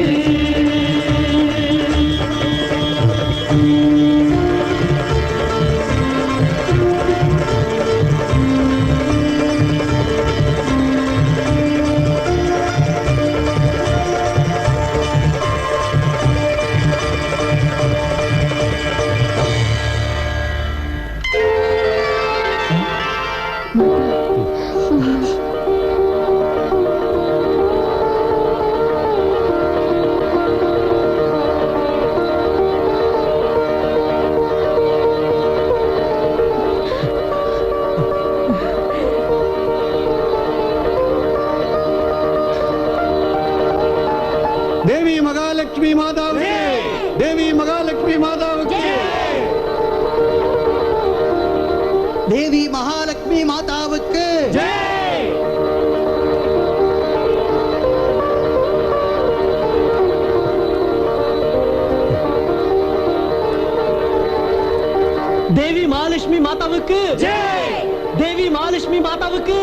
தேவி மகாலட்சுமி மாதாவுக்கு, தேவி மகாலட்சுமி மாதாவுக்கு, தேவி மகாலட்சுமி மாதாவுக்கு. தேவி மகாலட்சுமி மாதாவுக்கு, தேவி மகாலட்சுமி மாதாவுக்கு.